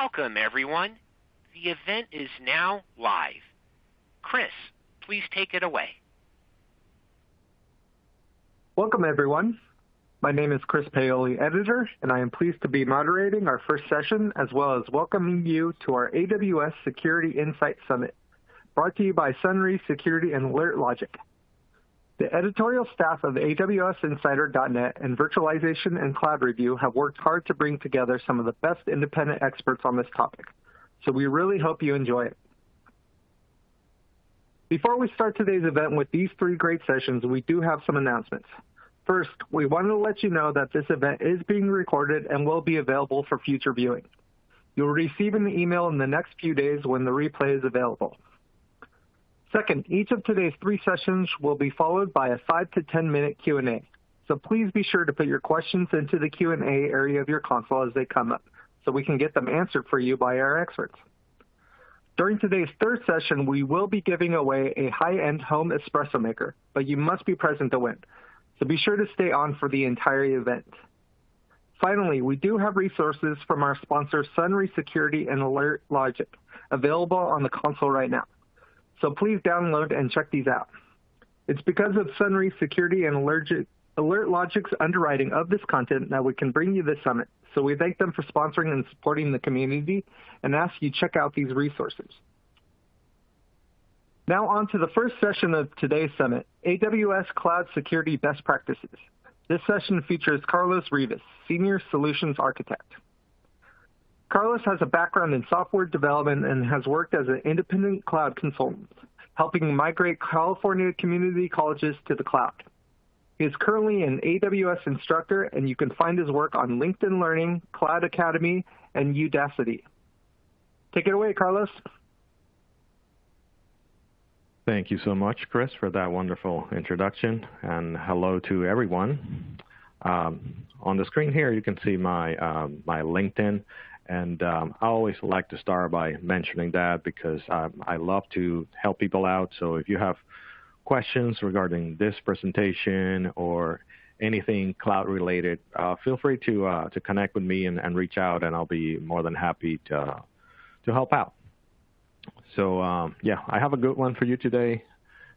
Welcome, everyone. The event is now live. Chris, please take it away. Welcome, everyone. My name is Chris Paoli, editor, and I am pleased to be moderating our first session, as well as welcoming you to our AWS Security Insights Summit, brought to you by Sunry Security and Alert Logic. The editorial staff of AWSinsider.net and Virtualization and Cloud Review have worked hard to bring together some of the best independent experts on this topic, so we really hope you enjoy it. Before we start today's event with these three great sessions, we do have some announcements. First, we wanted to let you know that this event is being recorded and will be available for future viewing. You'll receive an email in the next few days when the replay is available. Second, each of today's three sessions will be followed by a 5 to 10 minute Q&A. So please be sure to put your questions into the Q&A area of your console as they come up, so we can get them answered for you by our experts. During today's third session, we will be giving away a high-end home espresso maker, but you must be present to win. So be sure to stay on for the entire event. Finally, we do have resources from our sponsor, Sunry Security and Alert Logic, available on the console right now. So please download and check these out. It's because of Sunry Security and Alert Logic's underwriting of this content that we can bring you this summit. So we thank them for sponsoring and supporting the community and ask you check out these resources. Now on to the first session of today's summit, AWS Cloud Security Best Practices. This session features Carlos Rivas, Senior Solutions Architect. Carlos has a background in software development and has worked as an independent cloud consultant, helping migrate California community colleges to the cloud. He is currently an AWS instructor, and you can find his work on LinkedIn Learning, Cloud Academy, and Udacity. Take it away, Carlos. Thank you so much, Chris, for that wonderful introduction, and hello to everyone. On the screen here, you can see my LinkedIn. And I always like to start by mentioning that because I love to help people out. So if you have questions regarding this presentation or anything cloud related, feel free to connect with me and reach out, and I'll be more than happy to help out. So yeah, I have a good one for you today.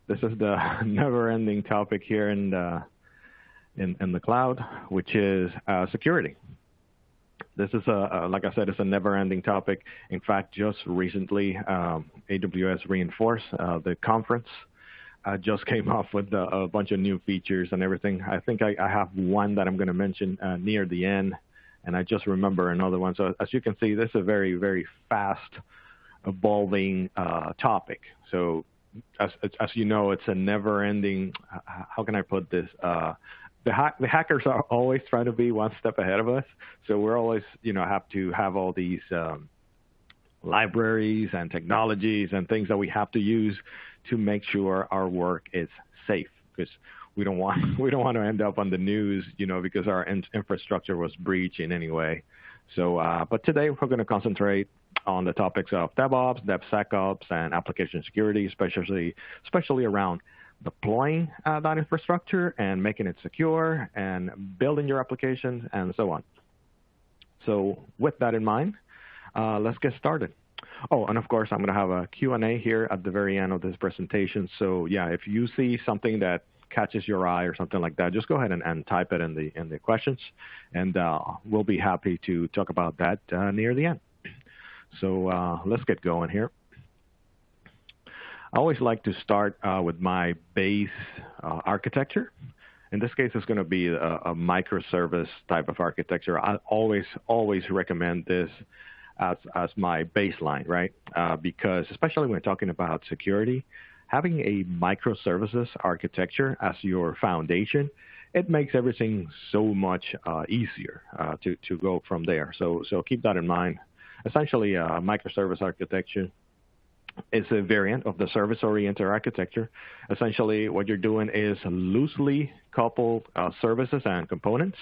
This is the never-ending topic here in the cloud, which is security. This is, like I said, it's a never-ending topic. In fact, just recently, AWS reinforced the conference. Just came off with a bunch of new features and everything. I think I have one that I'm going to mention near the end, and I just remember another one. So as you can see, this is a very, very fast evolving topic. So as you know, it's a never-ending, how can I put this? The hackers are always trying to be one step ahead of us, so we're always, have to have all these libraries and technologies and things that we have to use to make sure our work is safe, because we don't want to end up on the news, because our infrastructure was breached in any way. So, but today we're going to concentrate on the topics of DevOps, DevSecOps, and application security, especially around deploying that infrastructure and making it secure and building your applications and so on. So with that in mind, let's get started. Oh, and of course, I'm going to have a Q&A here at the very end of this presentation. So yeah, if you see something that catches your eye or something like that, just go ahead and type it in the questions, and we'll be happy to talk about that near the end. So let's get going here. I always like to start with my base architecture. In this case, it's going to be a microservice type of architecture. I always recommend this as my baseline, right? Because especially when talking about security, having a microservices architecture as your foundation, it makes everything so much easier to go from there. So keep that in mind. Essentially, microservice architecture is a variant of the service-oriented architecture. Essentially, what you're doing is loosely coupled services and components,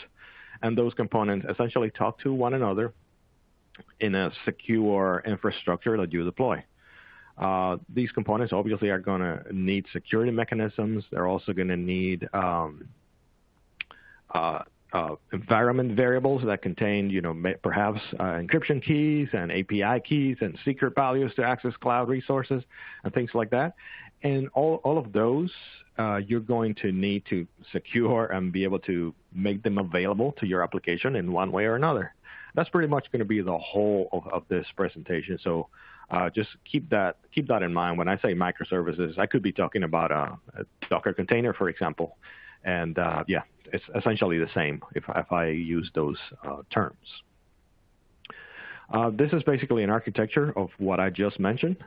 and those components essentially talk to one another in a secure infrastructure that you deploy. These components obviously are going to need security mechanisms. They're also going to need environment variables that contain, perhaps encryption keys and API keys and secret values to access cloud resources and things like that. And all of those, you're going to need to secure and be able to make them available to your application in one way or another. That's pretty much going to be the whole of this presentation. So just keep that in mind. When I say microservices, I could be talking about a Docker container, for example. And it's essentially the same if I use those terms. This is basically an architecture of what I just mentioned.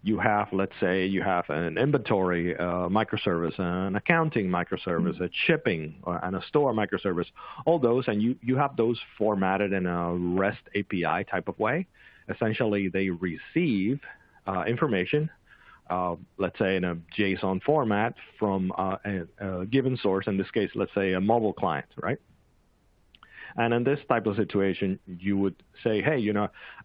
You have, let's say, you have an inventory microservice, an accounting microservice, a shipping, and a store microservice, all those, and you have those formatted in a REST API type of way. Essentially, they receive information, let's say in a JSON format from a given source, in this case, let's say a mobile client, right? And in this type of situation, you would say, hey,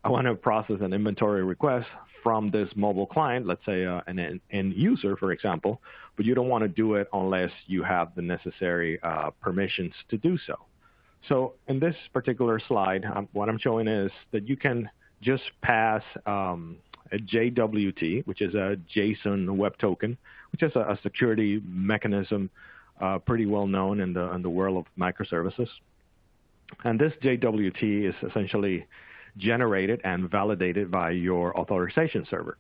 I want to process an inventory request from this mobile client, let's say an end user, for example, but you don't want to do it unless you have the necessary permissions to do so. So in this particular slide, what I'm showing is that you can just pass a JWT, which is a JSON Web Token, which is a security mechanism pretty well known in the world of microservices. And this JWT is essentially generated and validated by your authorization server.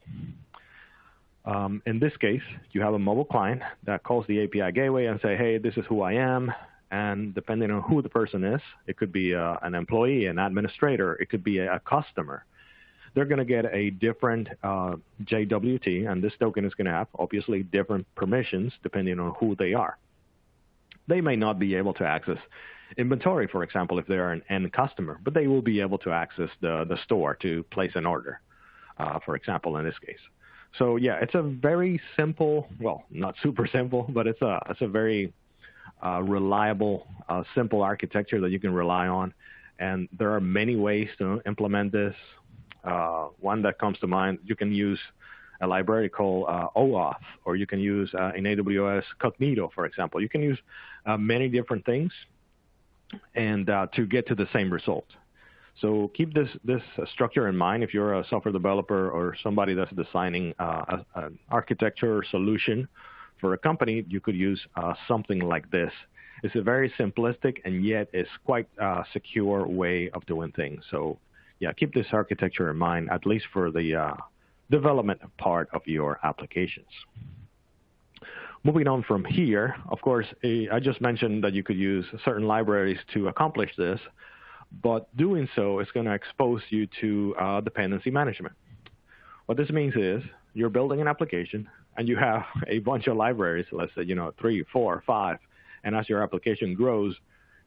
In this case, you have a mobile client that calls the API gateway and say, hey, this is who I am. And depending on who the person is, it could be an employee, an administrator, it could be a customer. They're going to get a different JWT, and this token is going to have, obviously, different permissions depending on who they are. They may not be able to access inventory, for example, if they're an end customer, but they will be able to access the store to place an order, for example, in this case. So yeah, it's a very simple, well, not super simple, but it's a very reliable, simple architecture that you can rely on. And there are many ways to implement this. One that comes to mind, you can use a library called OAuth, or you can use in AWS Cognito, for example. You can use many different things and to get to the same result. So keep this structure in mind if you're a software developer or somebody that's designing an architecture or solution for a company. You could use something like this. It's a very simplistic and yet it's quite a secure way of doing things. So yeah, keep this architecture in mind, at least for the development part of your applications. Moving on from here, of course, I just mentioned that you could use certain libraries to accomplish this, but doing so is going to expose you to dependency management. What this means is you're building an application and you have a bunch of libraries, let's say, 3, 4, 5, and as your application grows,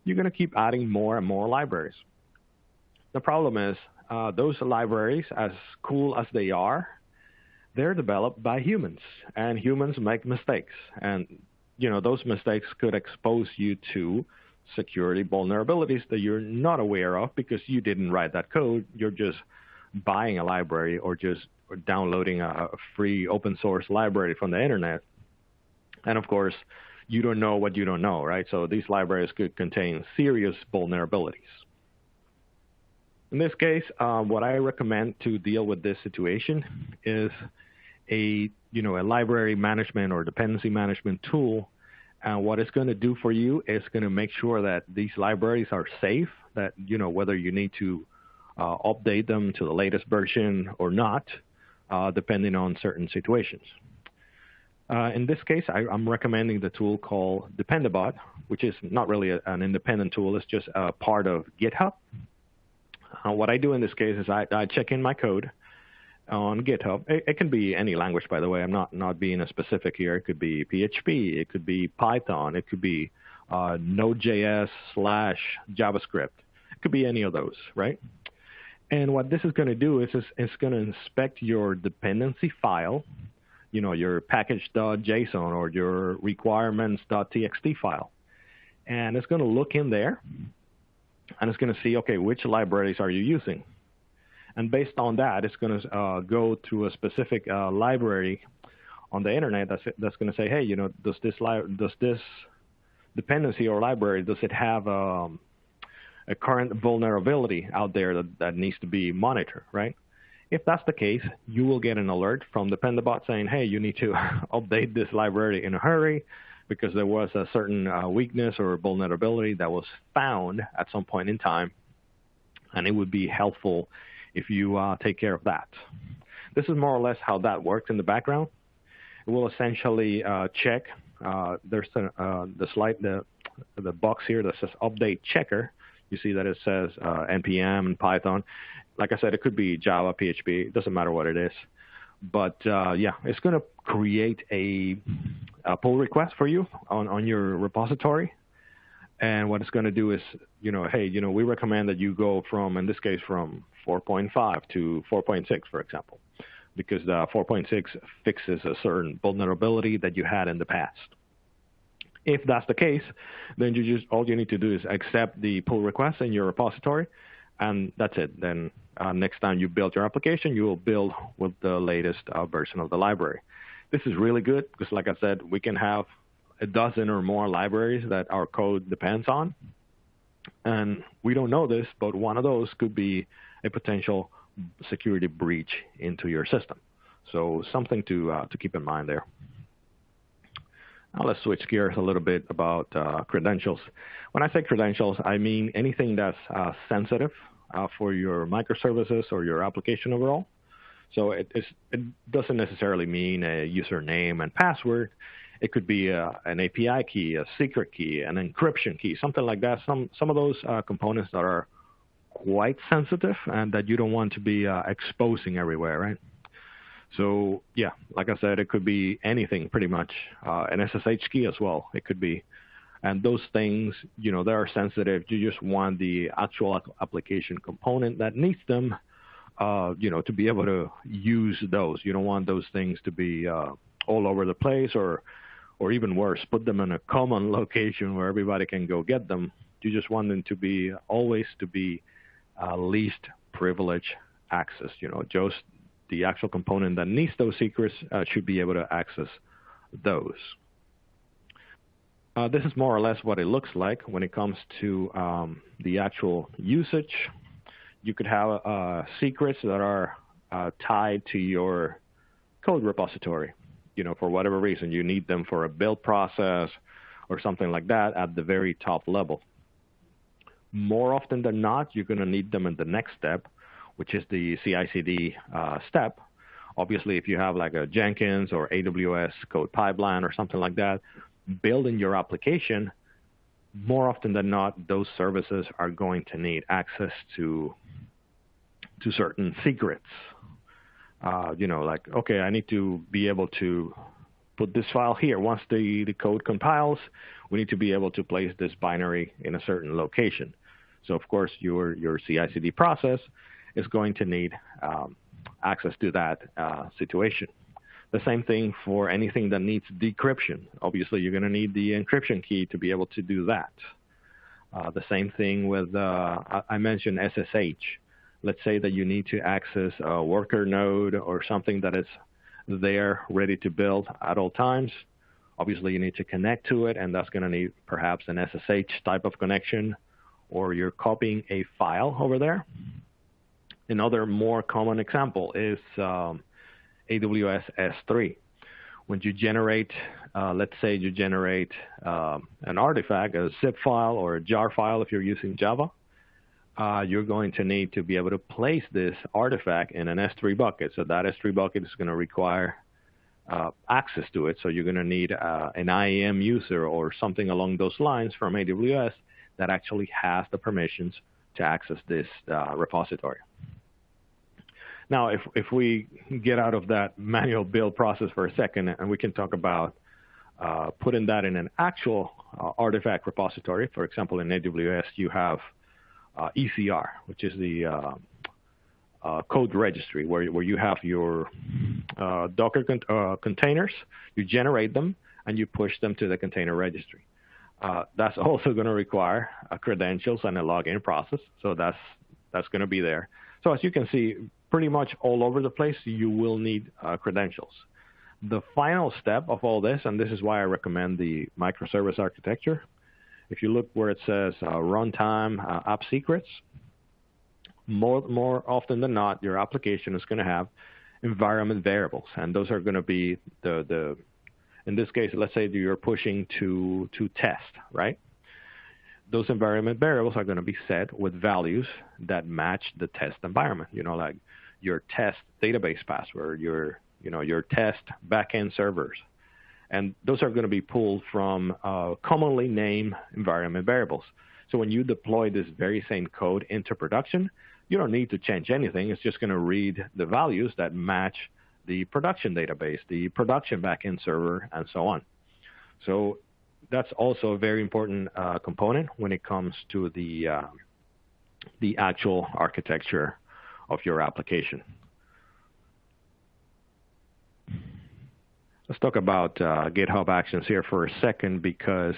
you're going to keep adding more and more libraries. The problem is those libraries, as cool as they are, they're developed by humans, and humans make mistakes. And, those mistakes could expose you to security vulnerabilities that you're not aware of because you didn't write that code. You're just buying a library or just downloading a free open source library from the internet. And of course, you don't know what you don't know, right? So these libraries could contain serious vulnerabilities. In this case, what I recommend to deal with this situation is a library management or dependency management tool. And what it's going to do for you is going to make sure that these libraries are safe, that, whether you need to update them to the latest version or not, depending on certain situations. In this case, I'm recommending the tool called Dependabot, which is not really an independent tool. It's just a part of GitHub. What I do in this case is I check in my code on GitHub. It can be any language, by the way. I'm not being a specific here. It could be PHP. It could be Python. It could be Node.js / JavaScript. It could be any of those, right? And what this is going to do is it's going to inspect your dependency file, your package.json or your requirements.txt file. And it's going to look in there, and it's going to see, okay, which libraries are you using? And based on that, it's going to go to a specific library on the internet that's going to say, hey, does this dependency or library, does it have a current vulnerability out there that needs to be monitored, right? If that's the case, you will get an alert from the Pendabot saying, hey, you need to update this library in a hurry because there was a certain weakness or vulnerability that was found at some point in time, and it would be helpful if you take care of that. This is more or less how that works in the background. It will essentially check. There's the box here that says update checker. You see that it says npm and Python. Like I said, it could be Java, PHP. It doesn't matter what it is. But yeah, it's going to create a pull request for you on your repository. And what it's going to do is, hey, we recommend that you go from, in this case, from 4.5 to 4.6, for example, because the 4.6 fixes a certain vulnerability that you had in the past. If that's the case, then all you need to do is accept the pull request in your repository, and that's it. Then next time you build your application, you will build with the latest version of the library. This is really good because, like I said, we can have a dozen or more libraries that our code depends on, and we don't know this, but one of those could be a potential security breach into your system. So something to keep in mind there. Now let's switch gears a little bit about credentials. When I say credentials, I mean anything that's sensitive for your microservices or your application overall. So it doesn't necessarily mean a username and password. It could be an API key, a secret key, an encryption key, something like that. Some of those components that are quite sensitive and that you don't want to be exposing everywhere, right? So yeah, like I said, it could be anything pretty much, an SSH key as well. It could be, and those things, they are sensitive. You just want the actual application component that needs them, to be able to use those. You don't want those things to be all over the place, or even worse, put them in a common location where everybody can go get them. You just want them to be always least privilege access. Just the actual component that needs those secrets should be able to access those. This is more or less what it looks like when it comes to the actual usage. You could have secrets that are tied to your code repository. For whatever reason, you need them for a build process or something like that at the very top level. More often than not, you're going to need them in the next step, which is the CI/CD step. Obviously, if you have like a Jenkins or AWS code pipeline or something like that, building your application, more often than not, those services are going to need access to certain secrets. Like, okay, I need to be able to put this file here. Once the code compiles, we need to be able to place this binary in a certain location. So, of course, your CI/CD process is going to need access to that situation. The same thing for anything that needs decryption. Obviously, you're going to need the encryption key to be able to do that. The same thing with, I mentioned SSH. Let's say that you need to access a worker node or something that is there ready to build at all times. Obviously, you need to connect to it, and that's going to need perhaps an SSH type of connection, or you're copying a file over there. Another more common example is AWS S3. When you generate, let's say you generate an artifact, a zip file or a jar file if you're using Java, you're going to need to be able to place this artifact in an S3 bucket. So that S3 bucket is going to require access to it. So you're going to need an IAM user or something along those lines from AWS that actually has the permissions to access this repository. Now, if we get out of that manual build process for a second, and we can talk about putting that in an actual artifact repository. For example, in AWS, you have ECR, which is the code registry, where you have your Docker containers. You generate them, and you push them to the container registry. That's also going to require credentials and a login process, so that's going to be there. So as you can see, pretty much all over the place, you will need credentials. The final step of all this, and this is why I recommend the microservice architecture, if you look where it says runtime app secrets, more often than not, your application is going to have environment variables, and those are going to be in this case, let's say that you're pushing to test, right? Those environment variables are going to be set with values that match the test environment. Like your test database password, your test backend servers, and those are going to be pulled from commonly named environment variables. So when you deploy this very same code into production, you don't need to change anything. It's just going to read the values that match the production database, the production backend server, and so on. So that's also a very important component when it comes to the actual architecture of your application. Let's talk about GitHub Actions here for a second, because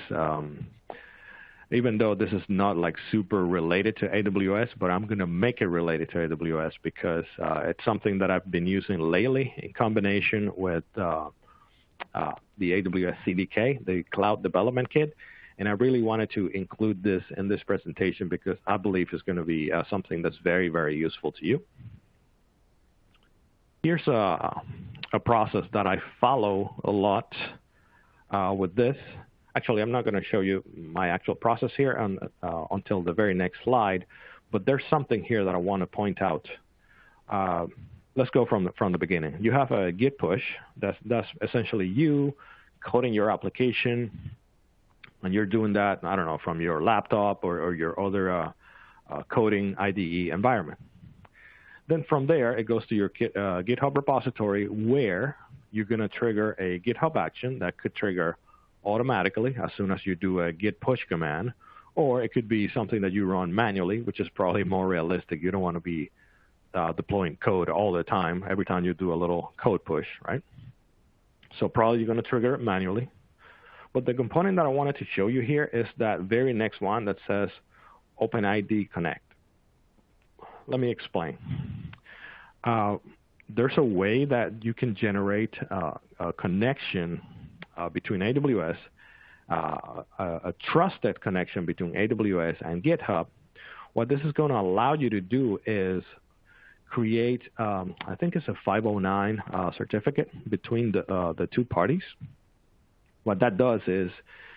even though this is not like super related to AWS, but I'm going to make it related to AWS because it's something that I've been using lately in combination with the AWS CDK, the Cloud Development Kit. And I really wanted to include this in this presentation because I believe it's going to be something that's very, very useful to you. Here's a process that I follow a lot with this. Actually, I'm not going to show you my actual process here until the very next slide, but there's something here that I want to point out. Let's go from the beginning. You have a Git push. That's essentially you coding your application, and you're doing that, I don't know, from your laptop or your other coding IDE environment. Then from there, it goes to your GitHub repository where you're going to trigger a GitHub action that could trigger automatically as soon as you do a git push command, or it could be something that you run manually, which is probably more realistic. You don't want to be deploying code all the time, every time you do a little code push, right? So probably you're going to trigger it manually. But the component that I wanted to show you here is that very next one that says OpenID Connect. Let me explain. There's a way that you can generate a connection between AWS, a trusted connection between AWS and GitHub. What this is going to allow you to do is create, I think it's a 509 certificate between the two parties. What that does is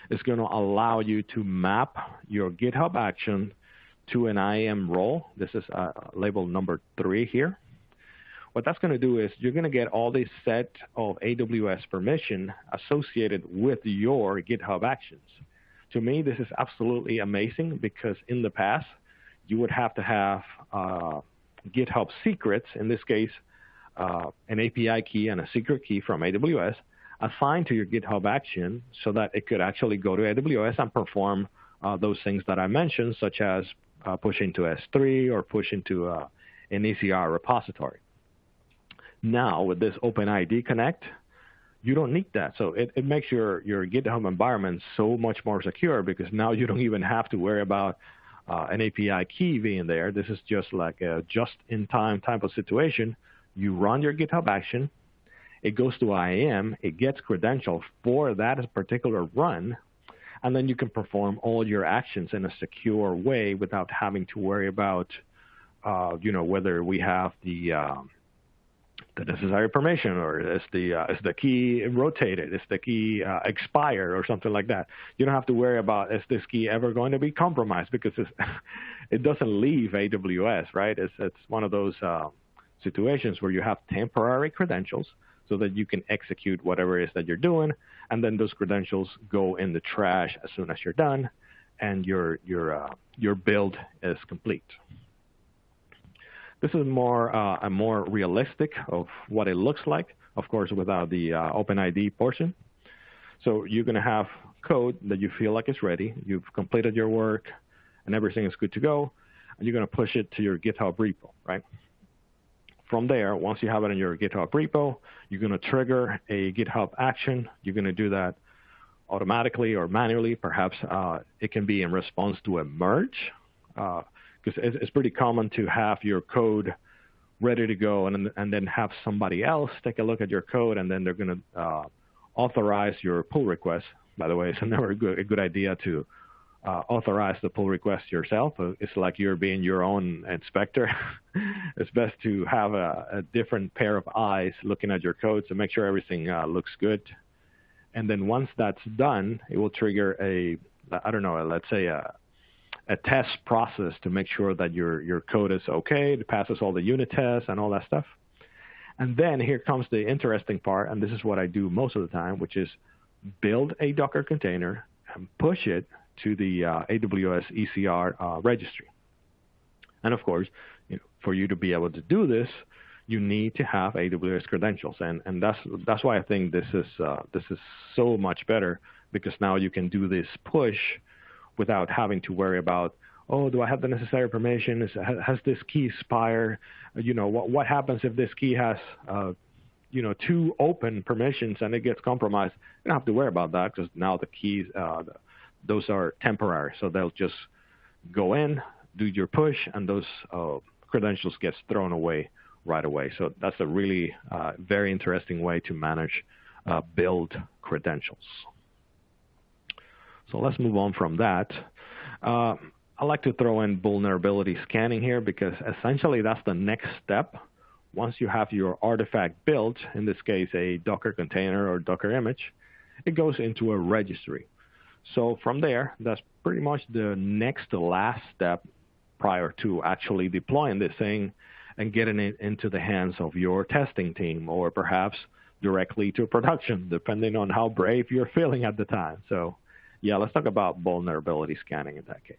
it's going to allow you to map your GitHub action to an IAM role. This is label number 3 here. What that's going to do is you're going to get all this set of AWS permission associated with your GitHub actions. To me, this is absolutely amazing because in the past, you would have to have GitHub secrets, in this case, an API key and a secret key from AWS, assigned to your GitHub action so that it could actually go to AWS and perform those things that I mentioned, such as push into S3 or push into an ECR repository. Now, with this OpenID Connect, you don't need that. So it makes your GitHub environment so much more secure because now you don't even have to worry about an API key being there. This is just like a just-in-time type of situation. You run your GitHub action. It goes to IAM. It gets credentials for that particular run. And then you can perform all your actions in a secure way without having to worry about, whether we have the necessary permission, or is the key rotated, is the key expired, or something like that. You don't have to worry about, is this key ever going to be compromised, because it doesn't leave AWS, right? It's one of those situations where you have temporary credentials so that you can execute whatever it is that you're doing, and then those credentials go in the trash as soon as you're done, and your build is complete. This is a more realistic of what it looks like, of course, without the OpenID portion. So you're going to have code that you feel like is ready. You've completed your work, and everything is good to go, and you're going to push it to your GitHub repo, right? From there, once you have it in your GitHub repo, you're going to trigger a GitHub action. You're going to do that automatically or manually. Perhaps it can be in response to a merge, because it's pretty common to have your code ready to go and then have somebody else take a look at your code, and then they're going to authorize your pull request. By the way, it's never a good idea to authorize the pull request yourself. It's like you're being your own inspector. It's best to have a different pair of eyes looking at your code to make sure everything looks good. And then once that's done, it will trigger let's say a test process to make sure that your code is okay, it passes all the unit tests and all that stuff. And then here comes the interesting part, and this is what I do most of the time, which is build a Docker container and push it to the AWS ECR registry. And of course, for you to be able to do this, you need to have AWS credentials, and that's why I think this is so much better, because now you can do this push without having to worry about, oh, do I have the necessary permissions? Has this key expired? What happens if this key has 2 open permissions and it gets compromised? You don't have to worry about that, because now the keys, those are temporary. So they'll just go in, do your push, and those credentials gets thrown away right away. So that's a really very interesting way to manage build credentials. So let's move on from that. I like to throw in vulnerability scanning here, because essentially that's the next step. Once you have your artifact built, in this case a Docker container or Docker image, it goes into a registry. So from there, that's pretty much the next to last step prior to actually deploying this thing and getting it into the hands of your testing team, or perhaps directly to production, depending on how brave you're feeling at the time. So yeah, let's talk about vulnerability scanning in that case.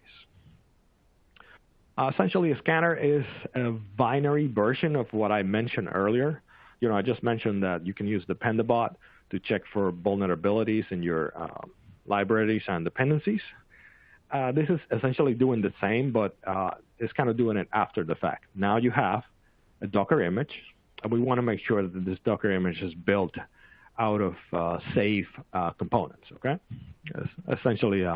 Essentially, a scanner is a binary version of what I mentioned earlier. I just mentioned that you can use Dependabot to check for vulnerabilities in your libraries and dependencies. This is essentially doing the same, but it's kind of doing it after the fact. Now you have a Docker image, and we want to make sure that this Docker image is built out of safe components, okay? It's essentially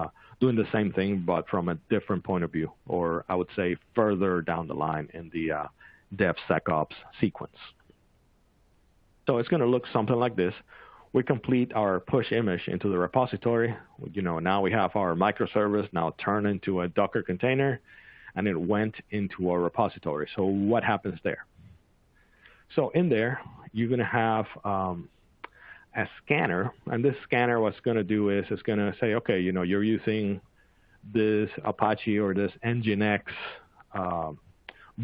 doing the same thing, but from a different point of view, or I would say further down the line in the DevSecOps sequence. So it's going to look something like this. We complete our push image into the repository. Now we have our microservice now turned into a Docker container, and it went into our repository. So what happens there? So in there, you're going to have a scanner, and this scanner, what's going to do is it's going to say, okay, you're using this Apache or this Nginx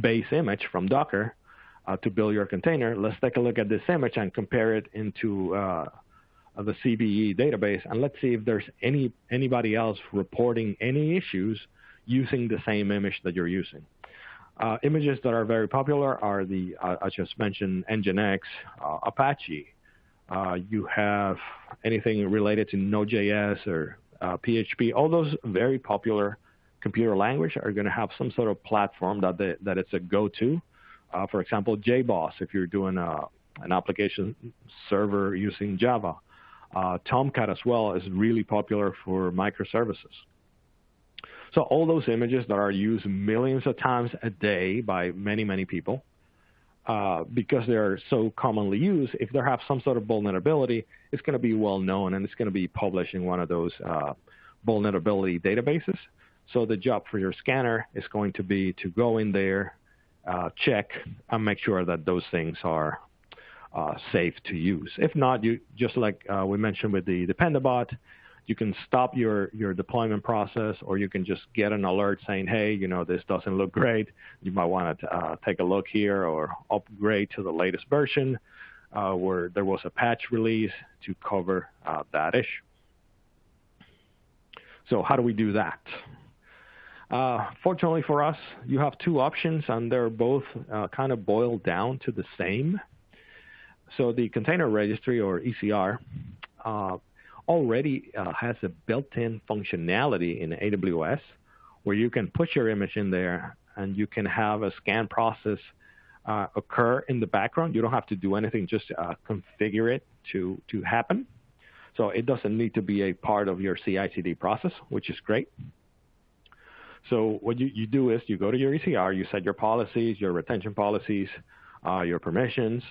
base image from Docker to build your container. Let's take a look at this image and compare it into the CVE database, and let's see if there's anybody else reporting any issues using the same image that you're using. Images that are very popular are the, I just mentioned, Nginx, Apache. You have anything related to Node.js or PHP. All those very popular computer language are going to have some sort of platform that it's a go-to. For example, JBoss, if you're doing an application server using Java. Tomcat as well is really popular for microservices. So all those images that are used millions of times a day by many, many people, because they're so commonly used, if they have some sort of vulnerability, it's going to be well known, and it's going to be published in one of those vulnerability databases. So the job for your scanner is going to be to go in there, check, and make sure that those things are safe to use. If not, you just like we mentioned with the Dependabot, you can stop your deployment process, or you can just get an alert saying, hey, this doesn't look great. You might want to take a look here or upgrade to the latest version where there was a patch release to cover that issue. So how do we do that? Fortunately for us, you have two options, and they're both kind of boiled down to the same. So the container registry, or ECR, already has a built-in functionality in AWS where you can put your image in there and you can have a scan process occur in the background. You don't have to do anything, just configure it to happen. So it doesn't need to be a part of your CI/CD process, which is great. So what you do is you go to your ECR, you set your policies, your retention policies, your permissions,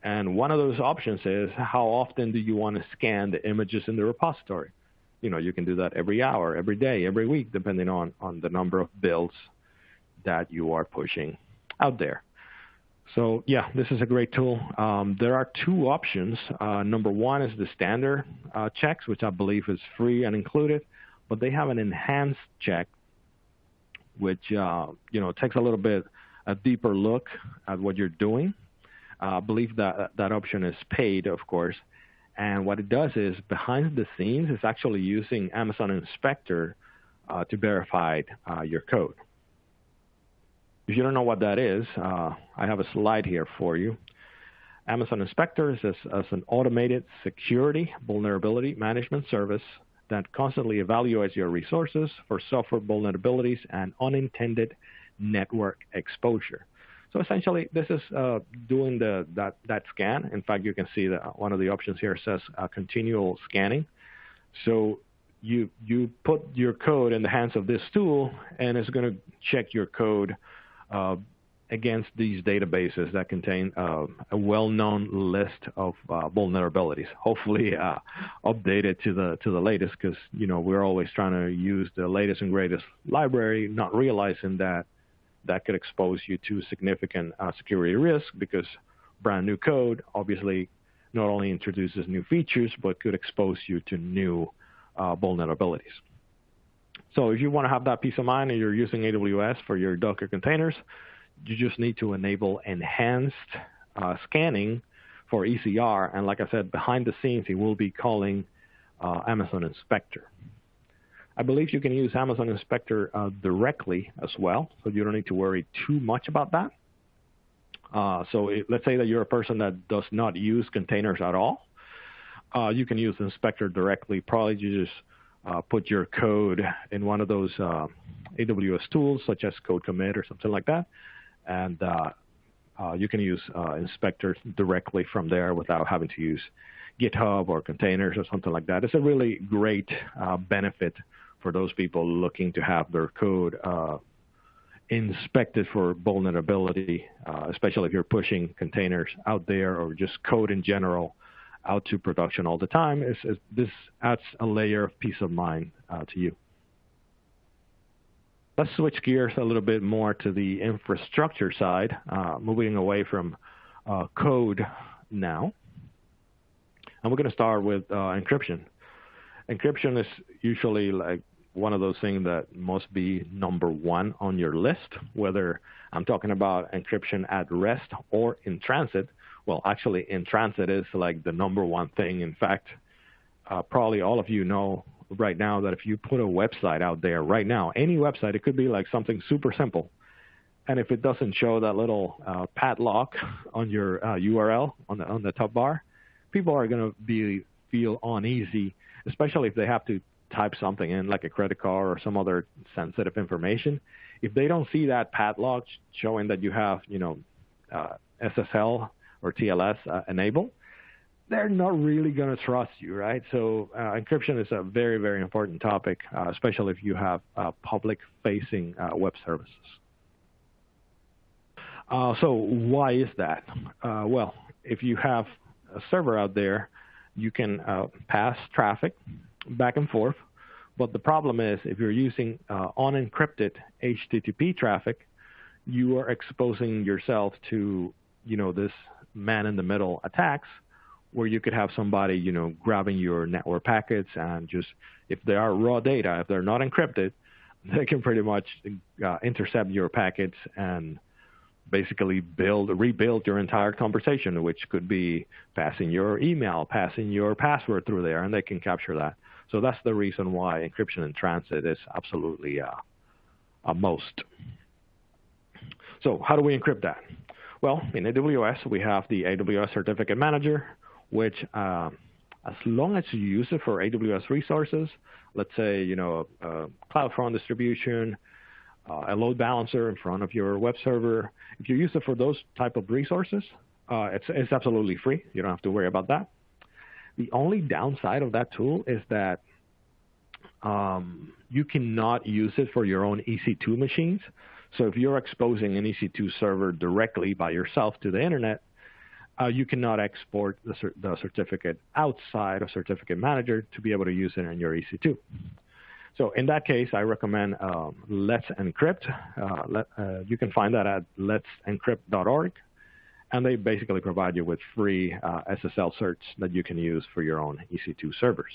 and one of those options is how often do you want to scan the images in the repository. you can do that every hour, every day, every week, depending on the number of builds that you are pushing out there. So yeah, this is a great tool. There are two options. Number one is the standard checks, which I believe is free and included, but they have an enhanced check, which takes a little bit a deeper look at what you're doing. I believe that option is paid, of course. And what it does is, behind the scenes, it's actually using Amazon Inspector to verify your code. If you don't know what that is, I have a slide here for you. Amazon Inspector is an automated security vulnerability management service that constantly evaluates your resources for software vulnerabilities and unintended network exposure. So essentially, this is doing that scan. In fact, you can see that one of the options here says continual scanning. So you put your code in the hands of this tool, and it's going to check your code against these databases that contain a well-known list of vulnerabilities, hopefully updated to the latest, because we're always trying to use the latest and greatest library, not realizing that could expose you to significant security risk, because brand new code obviously not only introduces new features, but could expose you to new vulnerabilities. So if you want to have that peace of mind and you're using AWS for your Docker containers, you just need to enable enhanced scanning for ECR. And like I said, behind the scenes, it will be calling Amazon Inspector. I believe you can use Amazon Inspector directly as well, so you don't need to worry too much about that. Let's say that you're a person that does not use containers at all. You can use Inspector directly. Probably you just put your code in one of those AWS tools, such as Code Commit or something like that, and you can use Inspector directly from there without having to use GitHub or containers or something like that. It's a really great benefit for those people looking to have their code inspected for vulnerability, especially if you're pushing containers out there or just code in general out to production all the time. This adds a layer of peace of mind to you. Let's switch gears a little bit more to the infrastructure side, moving away from code now. And we're going to start with encryption. Encryption is usually like one of those things that must be number one on your list, whether I'm talking about encryption at rest or in transit. Well, actually, in transit is like the number one thing. In fact, probably all of you know right now that if you put a website out there right now, any website, it could be like something super simple. And if it doesn't show that little padlock on your URL on the top bar, people are going to feel uneasy, especially if they have to type something in, like a credit card or some other sensitive information. If they don't see that padlock showing that you have, SSL or TLS enabled, they're not really going to trust you, right? So encryption is a very, very important topic, especially if you have public-facing web services. So why is that? Well, if you have a server out there, you can pass traffic back and forth. But the problem is, if you're using unencrypted HTTP traffic, you are exposing yourself to, this man-in-the-middle attacks, where you could have somebody, grabbing your network packets, and just, if they are raw data, if they're not encrypted, they can pretty much intercept your packets and basically rebuild your entire conversation, which could be passing your email, passing your password through there, and they can capture that. So that's the reason why encryption in transit is absolutely a must. So how do we encrypt that? Well, in AWS, we have the AWS Certificate Manager, which as long as you use it for AWS resources, let's say, a CloudFront distribution, a load balancer in front of your web server, if you use it for those type of resources, it's absolutely free. You don't have to worry about that. The only downside of that tool is that you cannot use it for your own EC2 machines. So if you're exposing an EC2 server directly by yourself to the internet, you cannot export the certificate outside of Certificate Manager to be able to use it in your EC2. So in that case, I recommend Let's Encrypt. You can find that at let'sencrypt.org, and they basically provide you with free SSL certs that you can use for your own EC2 servers.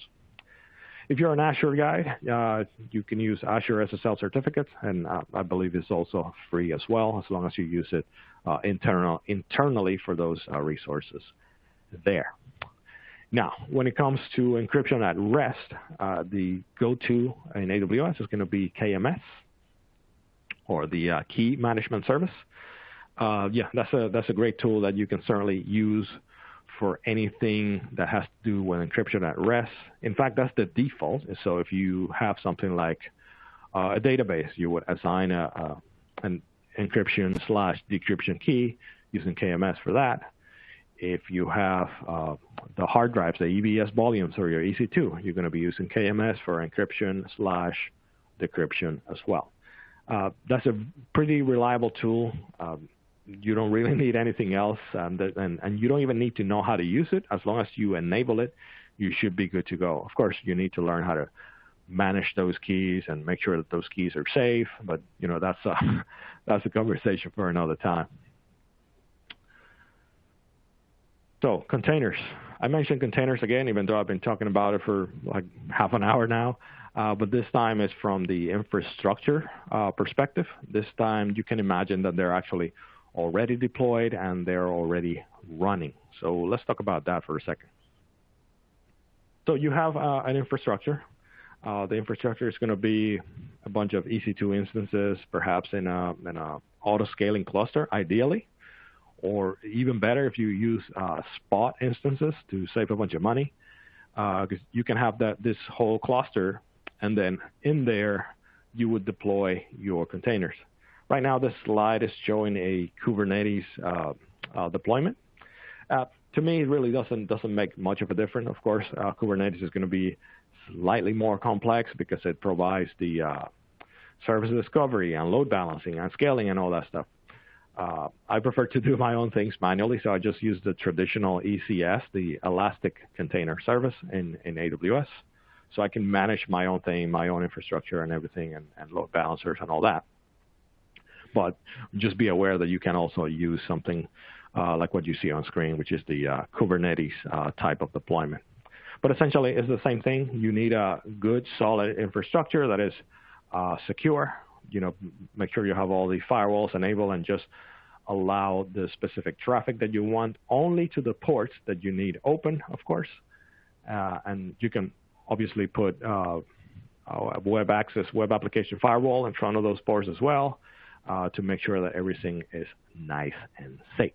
If you're an Azure guy, you can use Azure SSL certificates, and I believe it's also free as well, as long as you use it internally for those resources there. Now, when it comes to encryption at rest, the go-to in AWS is going to be KMS, or the Key Management Service. Yeah, that's a great tool that you can certainly use for anything that has to do with encryption at rest. In fact, that's the default. So if you have something like a database, you would assign an encryption/decryption key using KMS for that. If you have the hard drives, the EBS volumes, or your EC2, you're going to be using KMS for encryption/decryption as well. That's a pretty reliable tool. You don't really need anything else, and you don't even need to know how to use it. As long as you enable it, you should be good to go. Of course, you need to learn how to manage those keys and make sure that those keys are safe, but that's a conversation for another time. So containers. I mentioned containers again, even though I've been talking about it for like half an hour now. But this time is from the infrastructure perspective. This time you can imagine that they're actually already deployed and they're already running. So let's talk about that for a second. So you have an infrastructure. The infrastructure is going to be a bunch of EC2 instances, perhaps in a auto-scaling cluster, ideally. Or even better if you use spot instances to save a bunch of money, because you can have this whole cluster, and then in there you would deploy your containers. Right now, this slide is showing a Kubernetes deployment. To me, it really doesn't make much of a difference. Of course, Kubernetes is going to be slightly more complex because it provides the service discovery and load balancing and scaling and all that stuff. I prefer to do my own things manually, so I just use the traditional ECS, the Elastic Container Service in AWS, so I can manage my own thing, my own infrastructure and everything, and load balancers and all that. But just be aware that you can also use something like what you see on screen, which is the Kubernetes type of deployment. But essentially, it's the same thing. You need a good, solid infrastructure that is secure. Make sure you have all the firewalls enabled and just allow the specific traffic that you want only to the ports that you need open, of course. And you can obviously put a web application firewall in front of those ports as well to make sure that everything is nice and safe.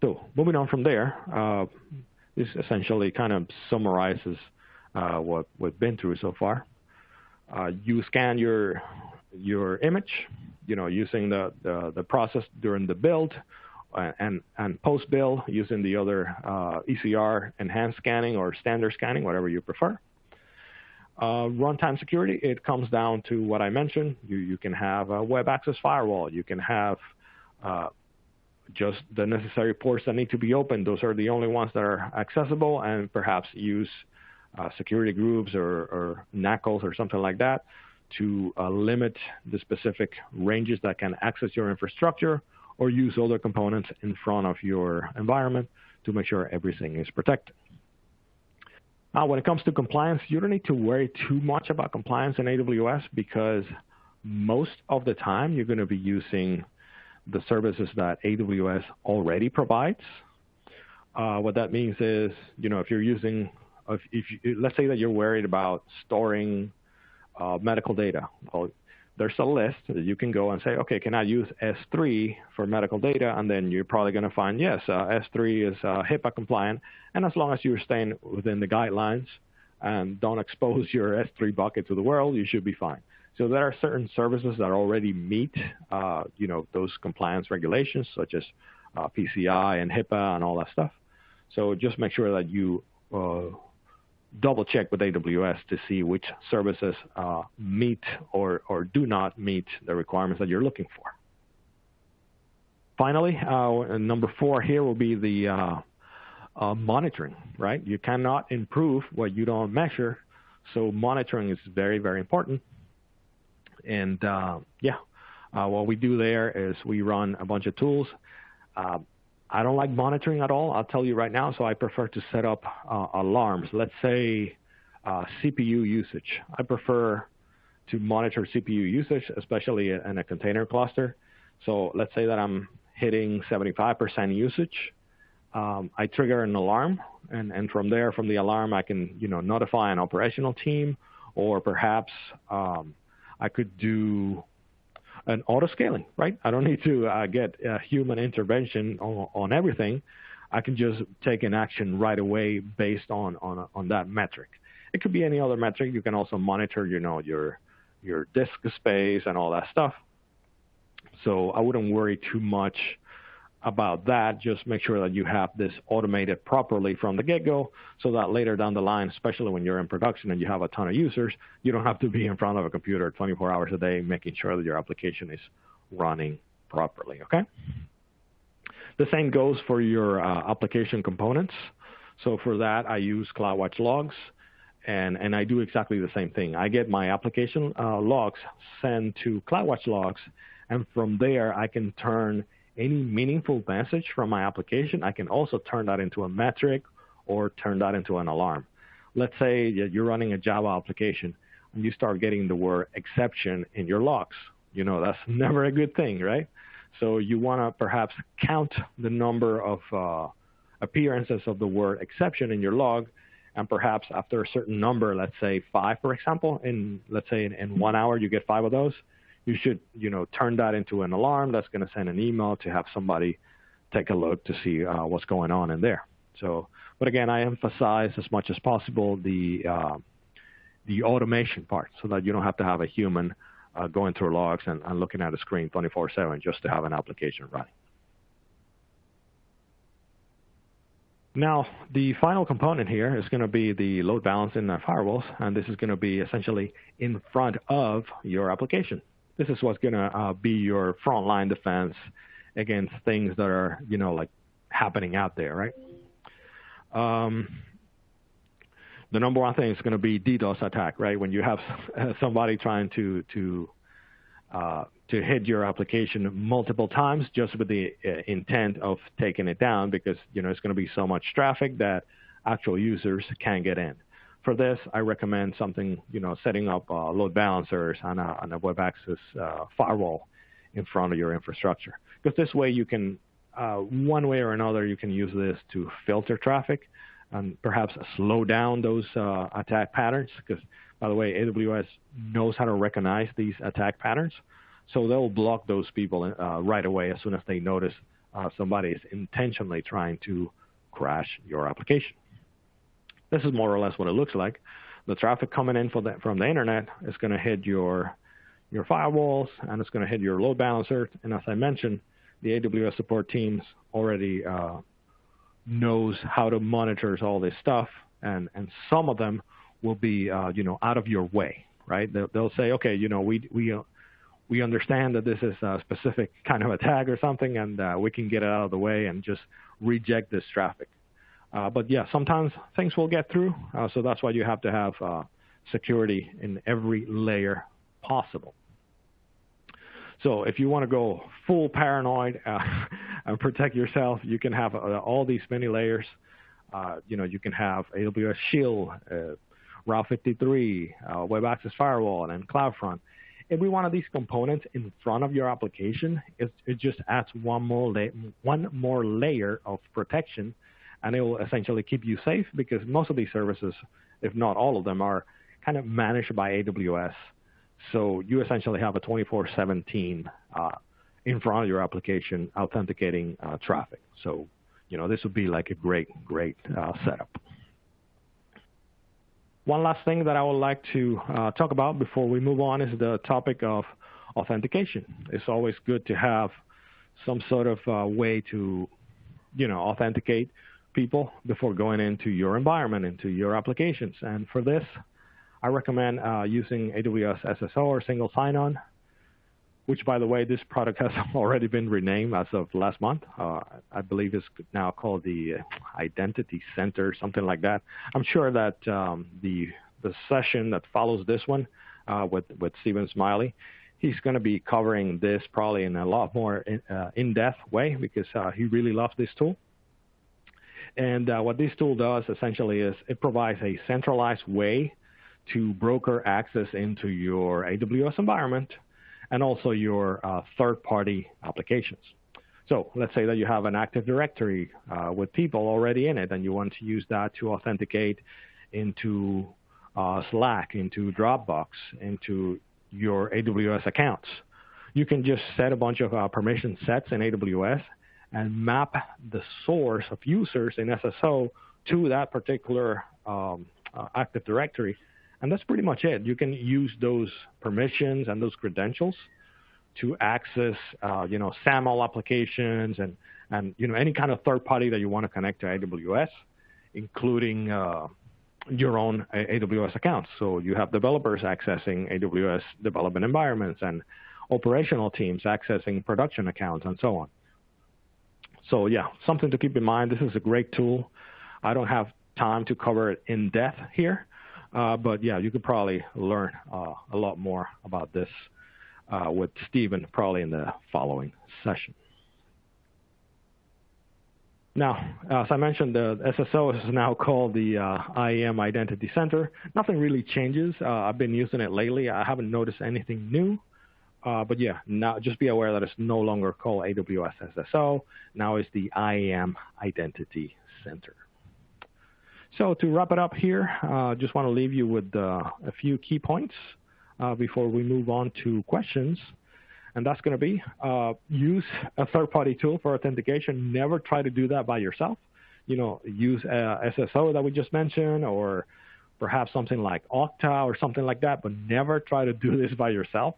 So moving on from there, this essentially kind of summarizes what we've been through so far. You scan your image, using the process during the build, and post build using the other ECR enhanced scanning or standard scanning, whatever you prefer. Runtime security, it comes down to what I mentioned. You can have a web access firewall. You can have just the necessary ports that need to be opened. Those are the only ones that are accessible, and perhaps use security groups or NACLs or something like that to limit the specific ranges that can access your infrastructure, or use other components in front of your environment to make sure everything is protected. Now, when it comes to compliance, you don't need to worry too much about compliance in AWS, because most of the time you're going to be using the services that AWS already provides. What that means is, if you're using, let's say that you're worried about storing medical data. Well, there's a list that you can go and say, okay, can I use S3 for medical data? And then you're probably going to find, yes, S3 is HIPAA compliant. And as long as you're staying within the guidelines and don't expose your S3 bucket to the world, you should be fine. So there are certain services that already meet, those compliance regulations, such as PCI and HIPAA and all that stuff. So just make sure that you double check with AWS to see which services meet or do not meet the requirements that you're looking for. finally, number 4 here will be the monitoring, right? You cannot improve what you don't measure, so monitoring is very, very important. And what we do there is we run a bunch of tools. I don't like monitoring at all, I'll tell you right now, so I prefer to set up alarms. Let's say CPU usage. I prefer to monitor CPU usage, especially in a container cluster. So let's say that I'm hitting 75% usage. I trigger an alarm, and from there, from the alarm, I can notify an operational team, or perhaps I could do an auto scaling, right? I don't need to get human intervention on everything. I can just take an action right away based on that metric. It could be any other metric. You can also monitor, your disk space and all that stuff. So I wouldn't worry too much about that. Just make sure that you have this automated properly from the get-go, so that later down the line, especially when you're in production and you have a ton of users, you don't have to be in front of a computer 24 hours a day making sure that your application is running properly, okay? The same goes for your application components. So for that, I use CloudWatch logs, and I do exactly the same thing. I get my application logs sent to CloudWatch logs, and from there, I can turn any meaningful message from my application. I can also turn that into a metric or turn that into an alarm. Let's say that you're running a Java application and you start getting the word exception in your logs. That's never a good thing, right? So you want to perhaps count the number of appearances of the word exception in your log, and perhaps after a certain number, let's say 5, for example, let's say in 1 hour you get 5 of those, you should, turn that into an alarm that's going to send an email to have somebody take a look to see what's going on in there. So, but again, I emphasize as much as possible the automation part, so that you don't have to have a human going through logs and looking at a screen 24/7 just to have an application running. Now, the final component here is going to be the load balancing and firewalls, and this is going to be essentially in front of your application. This is what's going to be your frontline defense against things that are, like happening out there, right? The number one thing is going to be DDoS attack, right? When you have somebody trying to hit your application multiple times just with the intent of taking it down, because it's going to be so much traffic that actual users can't get in. For this, I recommend something, setting up load balancers on a web access firewall in front of your infrastructure. Because this way you can, one way or another, you can use this to filter traffic and perhaps slow down those attack patterns. Because, by the way, AWS knows how to recognize these attack patterns. So they'll block those people right away as soon as they notice somebody is intentionally trying to crash your application. This is more or less what it looks like. The traffic coming in from the internet is going to hit your firewalls, and it's going to hit your load balancer. And as I mentioned, the AWS support teams already knows how to monitor all this stuff, and some of them will be out of your way, right? They'll say, okay, we understand that this is a specific kind of attack or something, and we can get it out of the way and just reject this traffic. But yeah, sometimes things will get through, so that's why you have to have security in every layer possible. So if you want to go full paranoid and protect yourself, you can have all these many layers. You can have AWS Shield, Route 53, Web Access Firewall, and CloudFront. Every one of these components in front of your application, it just adds one more layer of protection, and it will essentially keep you safe, because most of these services, if not all of them, are kind of managed by AWS. So you essentially have a 24/7 team in front of your application authenticating traffic. So, this would be like a great setup. One last thing that I would like to talk about before we move on is the topic of authentication. It's always good to have some sort of way to, authenticate people before going into your environment, into your applications. And for this, I recommend using AWS SSO or single sign-on. which, by the way, this product has already been renamed as of last month. I believe it's now called the Identity Center, something like that. I'm sure that the session that follows this one with Stephen Smiley, he's going to be covering this probably in a lot more in-depth way because he really loves this tool. And what this tool does essentially is it provides a centralized way to broker access into your AWS environment and also your third-party applications. So let's say that you have an Active Directory with people already in it, and you want to use that to authenticate into Slack, into Dropbox, into your AWS accounts. You can just set a bunch of permission sets in AWS and map the source of users in SSO to that particular Active Directory. And that's pretty much it. You can use those permissions and those credentials to access, SAML applications and any kind of third party that you want to connect to AWS, including your own AWS accounts. So you have developers accessing AWS development environments and operational teams accessing production accounts and so on. So yeah, something to keep in mind. This is a great tool. I don't have time to cover it in depth here. But yeah, you could probably learn a lot more about this with Stephen probably in the following session. Now, as I mentioned, the SSO is now called the IAM Identity Center. Nothing really changes. I've been using it lately. I haven't noticed anything new. But yeah, now just be aware that it's no longer called AWS SSO. Now it's the IAM Identity Center. So to wrap it up here, just want to leave you with a few key points before we move on to questions. And that's going to be use a third-party tool for authentication. Never try to do that by yourself. Use SSO that we just mentioned, or perhaps something like Okta or something like that, but never try to do this by yourself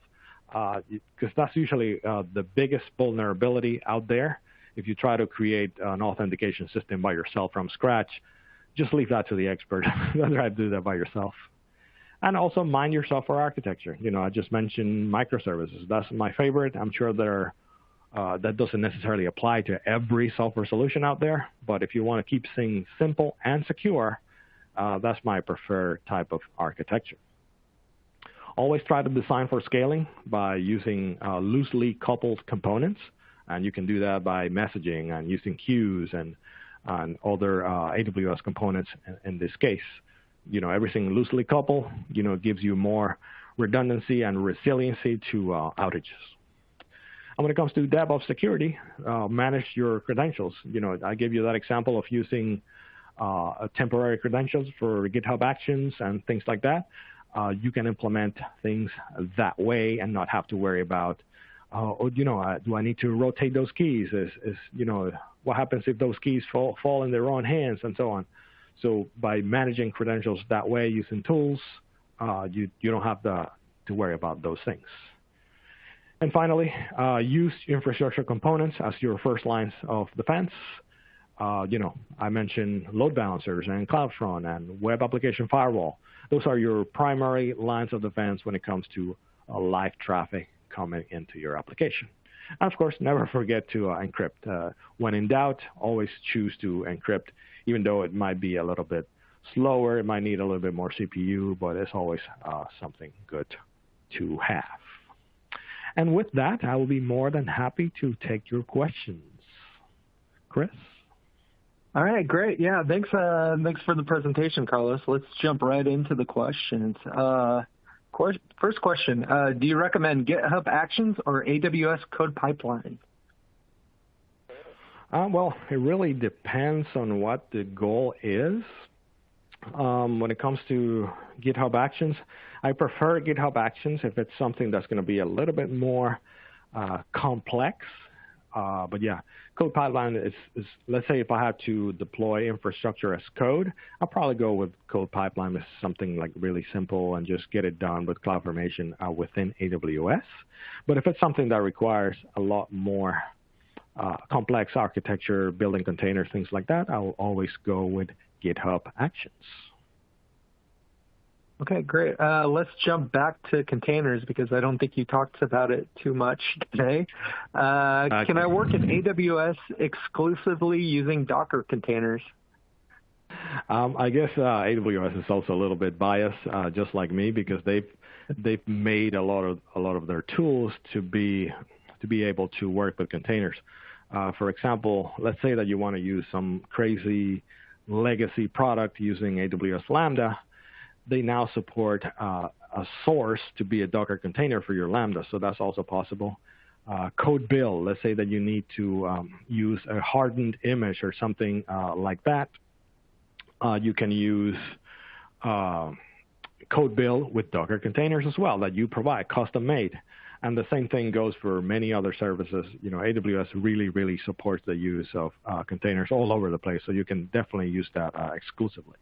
because that's usually the biggest vulnerability out there. If you try to create an authentication system by yourself from scratch, just leave that to the expert. Don't try to do that by yourself. And also mind your software architecture. I just mentioned microservices. That's my favorite. I'm sure that doesn't necessarily apply to every software solution out there. But if you want to keep things simple and secure, that's my preferred type of architecture. Always try to design for scaling by using loosely coupled components. And you can do that by messaging and using queues and other AWS components in this case. Everything loosely coupled, gives you more redundancy and resiliency to outages. And when it comes to DevOps security, manage your credentials. I gave you that example of using temporary credentials for GitHub Actions and things like that. You can implement things that way and not have to worry about, do I need to rotate those keys? What happens if those keys fall in the wrong hands and so on? So by managing credentials that way using tools, you don't have to worry about those things. And finally, use infrastructure components as your first lines of defense. I mentioned load balancers and CloudFront and web application firewall. Those are your primary lines of defense when it comes to live traffic coming into your application. And of course, never forget to encrypt. When in doubt, always choose to encrypt, even though it might be a little bit slower. It might need a little bit more CPU, but it's always something good to have. And with that, I will be more than happy to take your questions. Chris? All right, great. Yeah, thanks for the presentation, Carlos. Let's jump right into the questions. First question, do you recommend GitHub Actions or AWS Code Pipeline? Well, it really depends on what the goal is. When it comes to GitHub Actions, I prefer GitHub Actions if it's something that's going to be a little bit more complex. But yeah, Code Pipeline is, let's say if I have to deploy infrastructure as code, I'll probably go with Code Pipeline as something like really simple and just get it done with CloudFormation within AWS. But if it's something that requires a lot more complex architecture, building containers, things like that, I will always go with GitHub Actions. Okay, great. Let's jump back to containers because I don't think you talked about it too much today. Can I work in AWS exclusively using Docker containers? I guess AWS is also a little bit biased, just like me, because they've made a lot of their tools to be able to work with containers. For example, let's say that you want to use some crazy legacy product using AWS Lambda. They now support a source to be a Docker container for your Lambda, so that's also possible. Code build, let's say that you need to use a hardened image or something like that. You can use code build with Docker containers as well that you provide, custom made. And the same thing goes for many other services. You know, AWS really supports the use of containers all over the place, so you can definitely use that exclusively.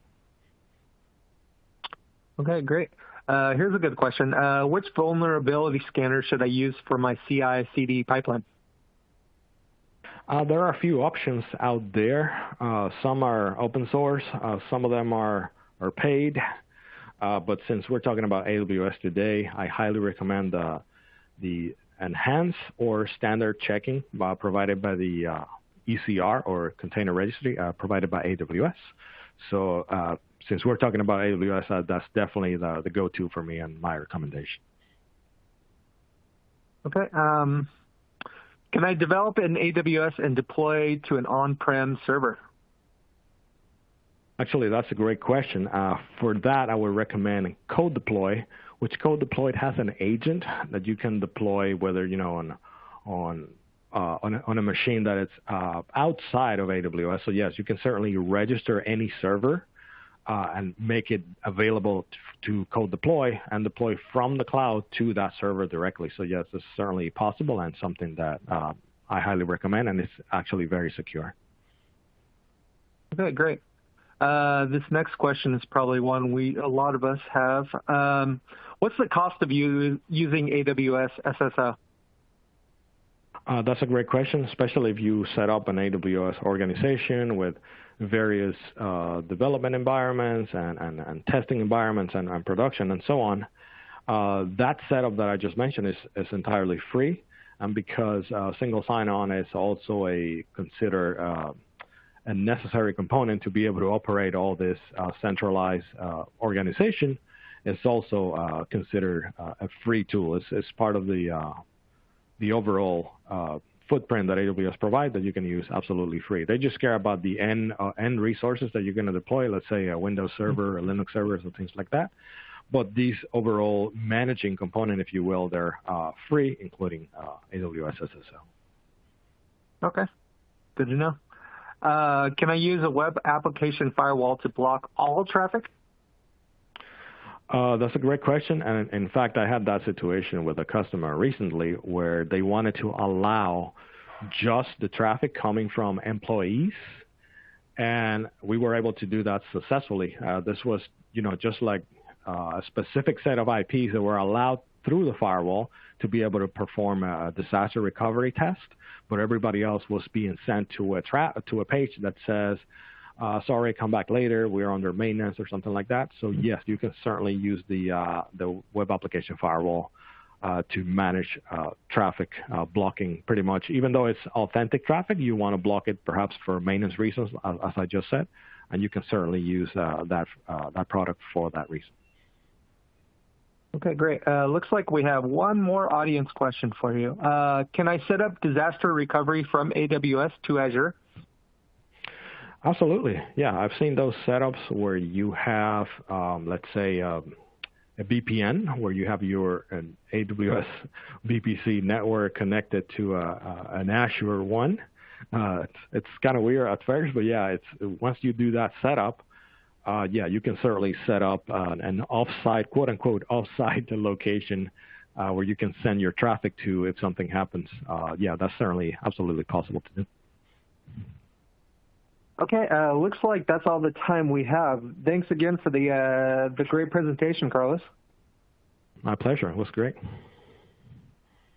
Okay, great. Here's a good question. Which vulnerability scanner should I use for my CI/CD pipeline? There are a few options out there. Some are open source. Some of them are paid. But since we're talking about AWS today, I highly recommend the enhanced or standard checking provided by the ECR or Container Registry provided by AWS. So since we're talking about AWS, that's definitely the go-to for me and my recommendation. Okay. Can I develop in AWS and deploy to an on-prem server? Actually, that's a great question. For that, I would recommend Code Deploy, which Code Deploy has an agent that you can deploy, whether on a machine that is outside of AWS. So yes, you can certainly register any server and make it available to Code Deploy and deploy from the cloud to that server directly. So yes, it's certainly possible and something that I highly recommend, and it's actually very secure. Okay, great. This next question is probably one a lot of us have. What's the cost of using AWS SSO? That's a great question, especially if you set up an AWS organization with various development environments and testing environments and production and so on. That setup that I just mentioned is entirely free, and because single sign-on is also considered a necessary component to be able to operate all this centralized organization, it's also considered a free tool. It's part of the overall footprint that AWS provides that you can use absolutely free. They just care about the end resources that you're going to deploy, let's say a Windows server, a Linux server, and things like that. But these overall managing component, if you will, they're free, including AWS SSO. Okay. Good to know. Can I use a web application firewall to block all traffic? That's a great question. And in fact, I had that situation with a customer recently where they wanted to allow just the traffic coming from employees. And we were able to do that successfully. This was, just like a specific set of IPs that were allowed through the firewall to be able to perform a disaster recovery test, but everybody else was being sent to a page that says, sorry, come back later, we're under maintenance or something like that. So yes, you can certainly use the web application firewall to manage traffic blocking pretty much. Even though it's authentic traffic, you want to block it perhaps for maintenance reasons, as I just said, and you can certainly use that product for that reason. Okay, great. Looks like we have one more audience question for you. Can I set up disaster recovery from AWS to Azure? Absolutely. Yeah, I've seen those setups where you have, let's say, a VPN, where you have an AWS VPC network connected to an Azure one. It's kind of weird at first, but yeah, once you do that setup, you can certainly set up an offsite, quote unquote, offsite location where you can send your traffic to if something happens. That's certainly absolutely possible to do. Okay, looks like that's all the time we have. Thanks again for the great presentation, Carlos. My pleasure. It was great.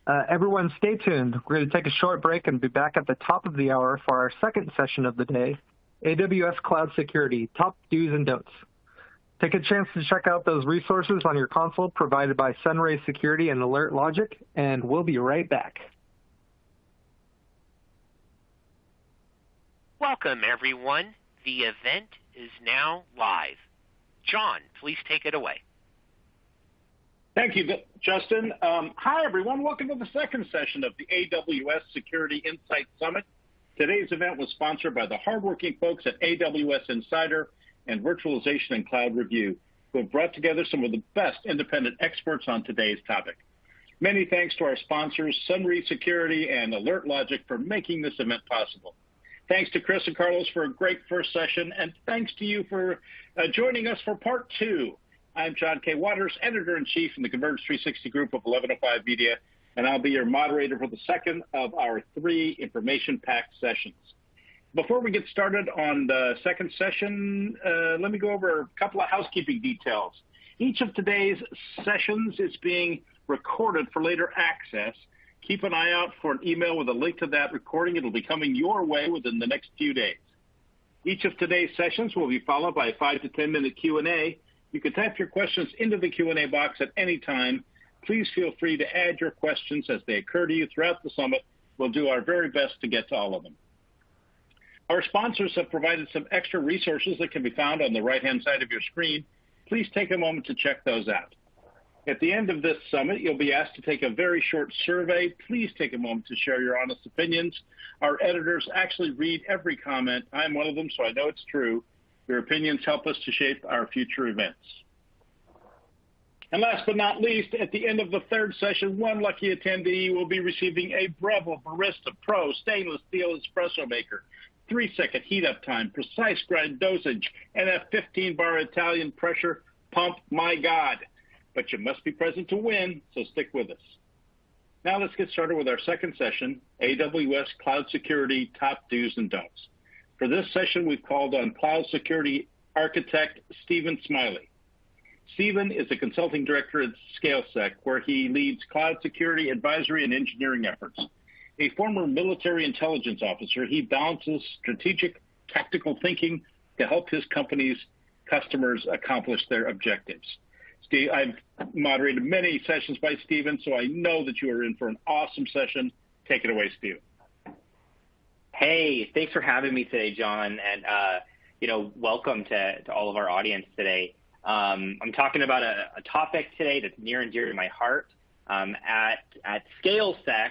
Everyone, stay tuned. We're going to take a short break and be back at the top of the hour for our second session of the day, AWS Cloud Security, Top Do's and Don'ts. Take a chance to check out those resources on your console provided by Sunray Security and Alert Logic, and we'll be right back. Welcome, everyone. The event is now live. John, please take it away. Thank you, Justin. Hi, everyone. Welcome to the second session of the AWS Security Insights Summit. Today's event was sponsored by the hardworking folks at AWS Insider and Virtualization and Cloud Review, who have brought together some of the best independent experts on today's topic. Many thanks to our sponsors, Sunray Security and Alert Logic, for making this event possible. Thanks to Chris and Carlos for a great first session, and thanks to you for joining us for part two. I'm John K. Waters, Editor-in-Chief in the Converge 360 group of 1105 Media, and I'll be your moderator for the second of our three information-packed sessions. Before we get started on the second session, let me go over a couple of housekeeping details. Each of today's sessions is being recorded for later access. Keep an eye out for an email with a link to that recording. It'll be coming your way within the next few days. Each of today's sessions will be followed by a 5 to 10 minute Q&A. You can type your questions into the Q&A box at any time. Please feel free to add your questions as they occur to you throughout the summit. We'll do our very best to get to all of them. Our sponsors have provided some extra resources that can be found on the right-hand side of your screen. Please take a moment to check those out. At the end of this summit, you'll be asked to take a very short survey. Please take a moment to share your honest opinions. Our editors actually read every comment. I'm one of them, so I know it's true. Your opinions help us to shape our future events. And last but not least, at the end of the third session, one lucky attendee will be receiving a Breville Barista Pro stainless steel espresso maker, 3-second heat up time, precise grind dosage, and a 15-bar Italian pressure pump. My God. But you must be present to win, so stick with us. Now let's get started with our second session, AWS Cloud Security Top Do's and Don'ts. For this session, we've called on Cloud Security Architect Stephen Smiley. Stephen is a consulting director at ScaleSec, where he leads cloud security advisory and engineering efforts. A former military intelligence officer, he balances strategic, tactical thinking to help his company's customers accomplish their objectives. Steve, I've moderated many sessions by Stephen, so I know that you are in for an awesome session. Take it away, Steve. Hey, thanks for having me today, John, and welcome to all of our audience today. I'm talking about a topic today that's near and dear to my heart. At ScaleSec,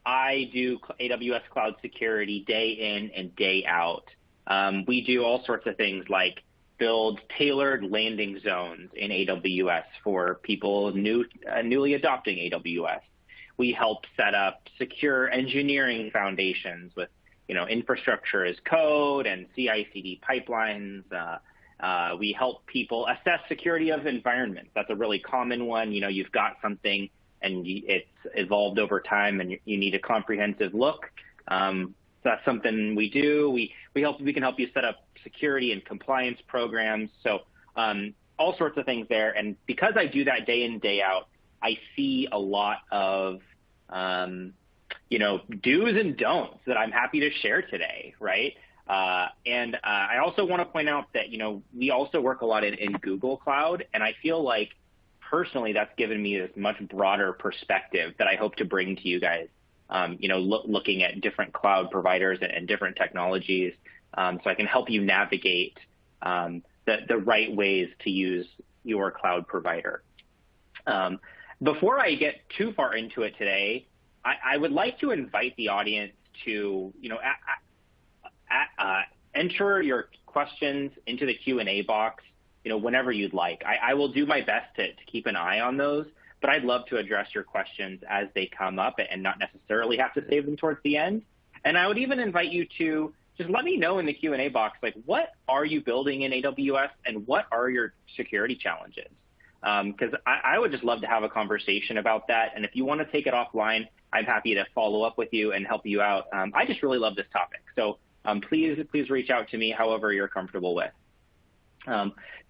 I do AWS Cloud Security day in and day out. We do all sorts of things like build tailored landing zones in AWS for people newly adopting AWS. We help set up secure engineering foundations with infrastructure as code and CI/CD pipelines. We help people assess security of environments. That's a really common one. You've got something and it's evolved over time and you need a comprehensive look. That's something we do. We can help you set up security and compliance programs. So all sorts of things there. And because I do that day in, day out, I see a lot of do's and don'ts that I'm happy to share today, right? And I also want to point out that, we also work a lot in Google Cloud, and I feel like personally that's given me this much broader perspective that I hope to bring to you guys, looking at different cloud providers and different technologies, so I can help you navigate the right ways to use your cloud provider. Before I get too far into it today, I would like to invite the audience to, enter your questions into the Q&A box, whenever you'd like. I will do my best to keep an eye on those, but I'd love to address your questions as they come up and not necessarily have to save them towards the end. And I would even invite you to just let me know in the Q&A box, like, what are you building in AWS and what are your security challenges? Because I would just love to have a conversation about that. And if you want to take it offline, I'm happy to follow up with you and help you out. I just really love this topic. So please reach out to me however you're comfortable with.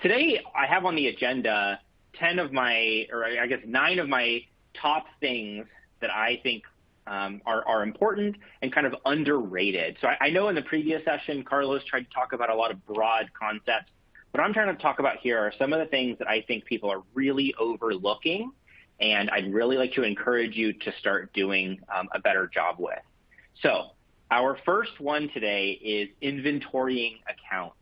Today, I have on the agenda 9 of my top things that I think are important and kind of underrated. So I know in the previous session, Carlos tried to talk about a lot of broad concepts, What I'm trying to talk about here are some of the things that I think people are really overlooking, and I'd really like to encourage you to start doing a better job with. So our first one today is inventorying accounts.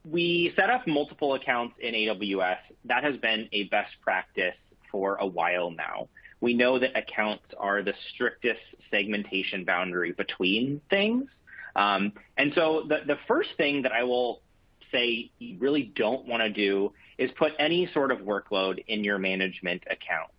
We set up multiple accounts in AWS. That has been a best practice for a while now. We know that accounts are the strictest segmentation boundary between things. And so the first thing that I will say you really don't want to do is put any sort of workload in your management account.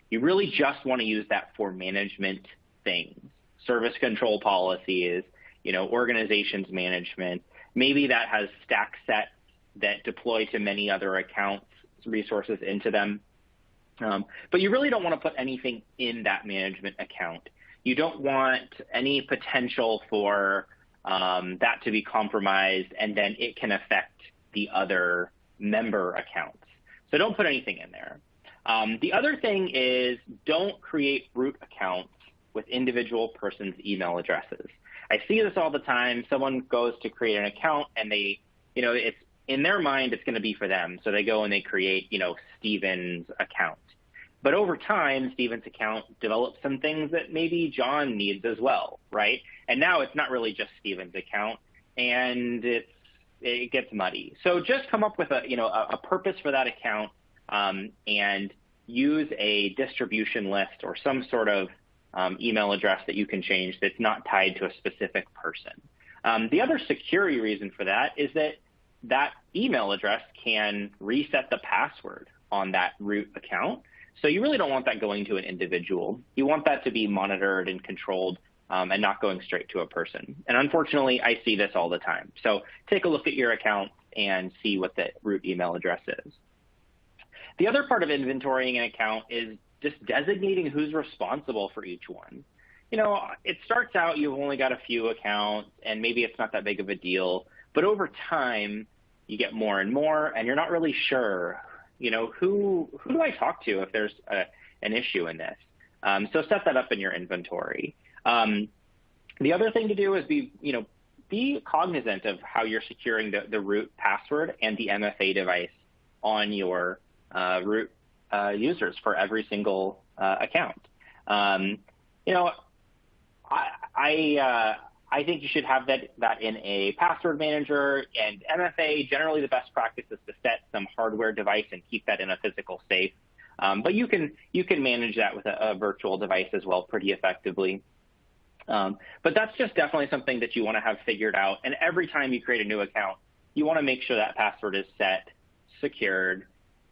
You really just want to use that for management things, service control policies, organizations management. Maybe that has stack sets that deploy to many other accounts, resources into them. But you really don't want to put anything in that management account. You don't want any potential for that to be compromised, and then it can affect the other member accounts. So don't put anything in there. The other thing is don't create root accounts with individual persons' email addresses. I see this all the time. Someone goes to create an account and they, it's in their mind, it's going to be for them. So they go and they create, Steven's account. But over time, Steven's account develops some things that maybe John needs as well, right? And now it's not really just Steven's account, and it gets muddy. So just come up with a purpose for that account, and use a distribution list or some sort of email address that you can change that's not tied to a specific person. The other security reason for that is that email address can reset the password on that root account. So you really don't want that going to an individual. You want that to be monitored and controlled and not going straight to a person. And unfortunately, I see this all the time. So take a look at your account and see what the root email address is. The other part of inventorying an account is just designating who's responsible for each one. It starts out you've only got a few accounts, and maybe it's not that big of a deal. But over time, you get more and more, and you're not really sure, who do I talk to if there's an issue in this? So set that up in your inventory. The other thing to do is be cognizant of how you're securing the root password and the MFA device on your root users for every single account. I think you should have that in a password manager, and MFA, generally the best practice is to set some hardware device and keep that in a physical safe. But you can manage that with a virtual device as well pretty effectively. But that's just definitely something that you want to have figured out. And every time you create a new account, you want to make sure that password is set, secured,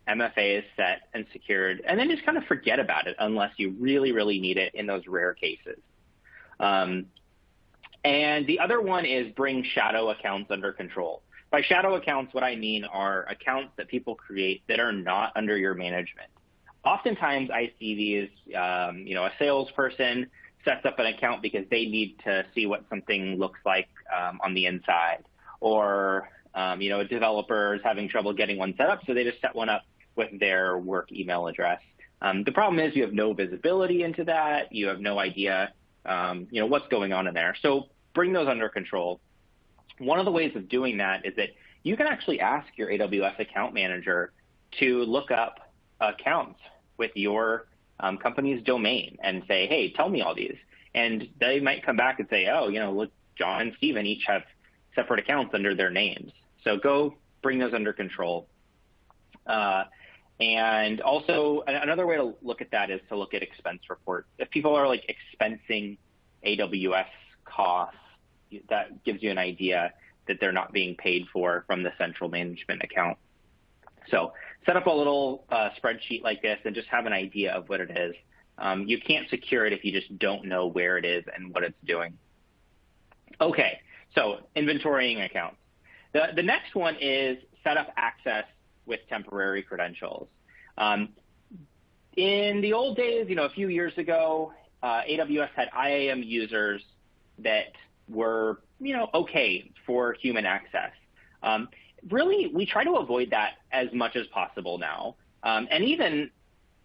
MFA is set and secured, and then just kind of forget about it unless you really, really need it in those rare cases. And the other one is bring shadow accounts under control. By shadow accounts, what I mean are accounts that people create that are not under your management. Oftentimes I see these, a salesperson sets up an account because they need to see what something looks like on the inside, or a developer is having trouble getting one set up, so they just set one up with their work email address. The problem is you have no visibility into that. You have no idea, what's going on in there. So bring those under control. One of the ways of doing that is that you can actually ask your AWS account manager to look up accounts with your company's domain and say, hey, tell me all these. And they might come back and say, oh, look, John and Steven each have separate accounts under their names. So go bring those under control. And also another way to look at that is to look at expense reports. If people are expensing AWS costs, that gives you an idea that they're not being paid for from the central management account. So set up a little spreadsheet like this and just have an idea of what it is. You can't secure it if you just don't know where it is and what it's doing. Okay, so inventorying accounts. The next one is set up access with temporary credentials. In the old days, a few years ago, AWS had IAM users that were, okay for human access. Really, we try to avoid that as much as possible now, and even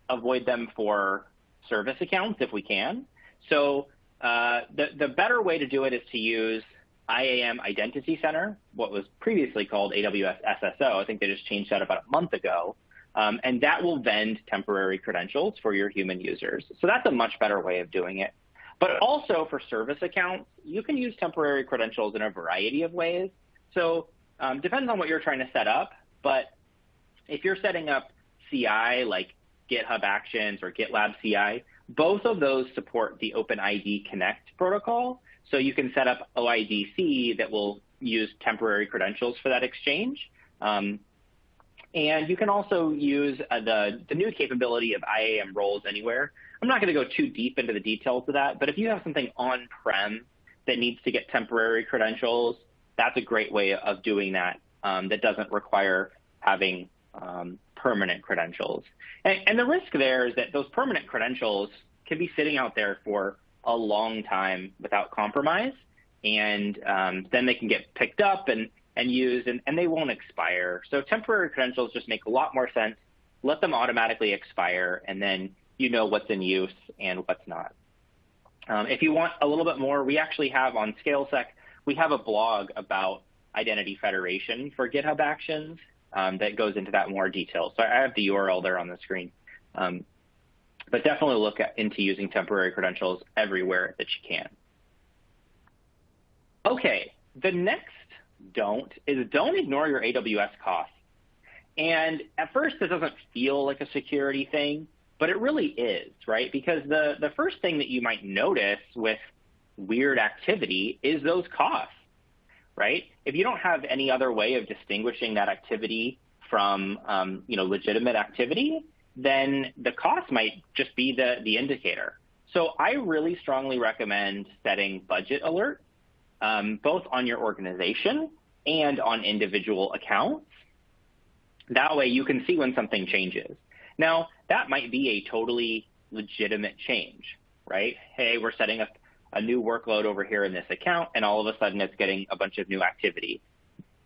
avoid them for service accounts if we can. So the better way to do it is to use IAM Identity Center, what was previously called AWS SSO. I think they just changed that about a month ago. And that will vend temporary credentials for your human users. So that's a much better way of doing it. But also for service accounts, you can use temporary credentials in a variety of ways. So depends on what you're trying to set up. But if you're setting up CI like GitHub Actions or GitLab CI, both of those support the OpenID Connect protocol. So you can set up OIDC that will use temporary credentials for that exchange. And you can also use the new capability of IAM roles anywhere. I'm not going to go too deep into the details of that, but if you have something on-prem that needs to get temporary credentials, that's a great way of doing that that doesn't require having permanent credentials. And the risk there is that those permanent credentials can be sitting out there for a long time without compromise, and then they can get picked up and used, and they won't expire. So temporary credentials just make a lot more sense. Let them automatically expire, and then you know what's in use and what's not. If you want a little bit more, we actually have on ScaleSec, we have a blog about identity federation for GitHub Actions that goes into that in more detail. So I have the URL there on the screen. But definitely look into using temporary credentials everywhere that you can. Okay, the next don't ignore your AWS costs. And at first, it doesn't feel like a security thing, but it really is, right? Because the first thing that you might notice with weird activity is those costs, right? If you don't have any other way of distinguishing that activity from legitimate activity, then the cost might just be the indicator. So I really strongly recommend setting budget alerts, both on your organization and on individual accounts. That way you can see when something changes. Now, that might be a totally legitimate change, right? Hey, we're setting up a new workload over here in this account, and all of a sudden it's getting a bunch of new activity.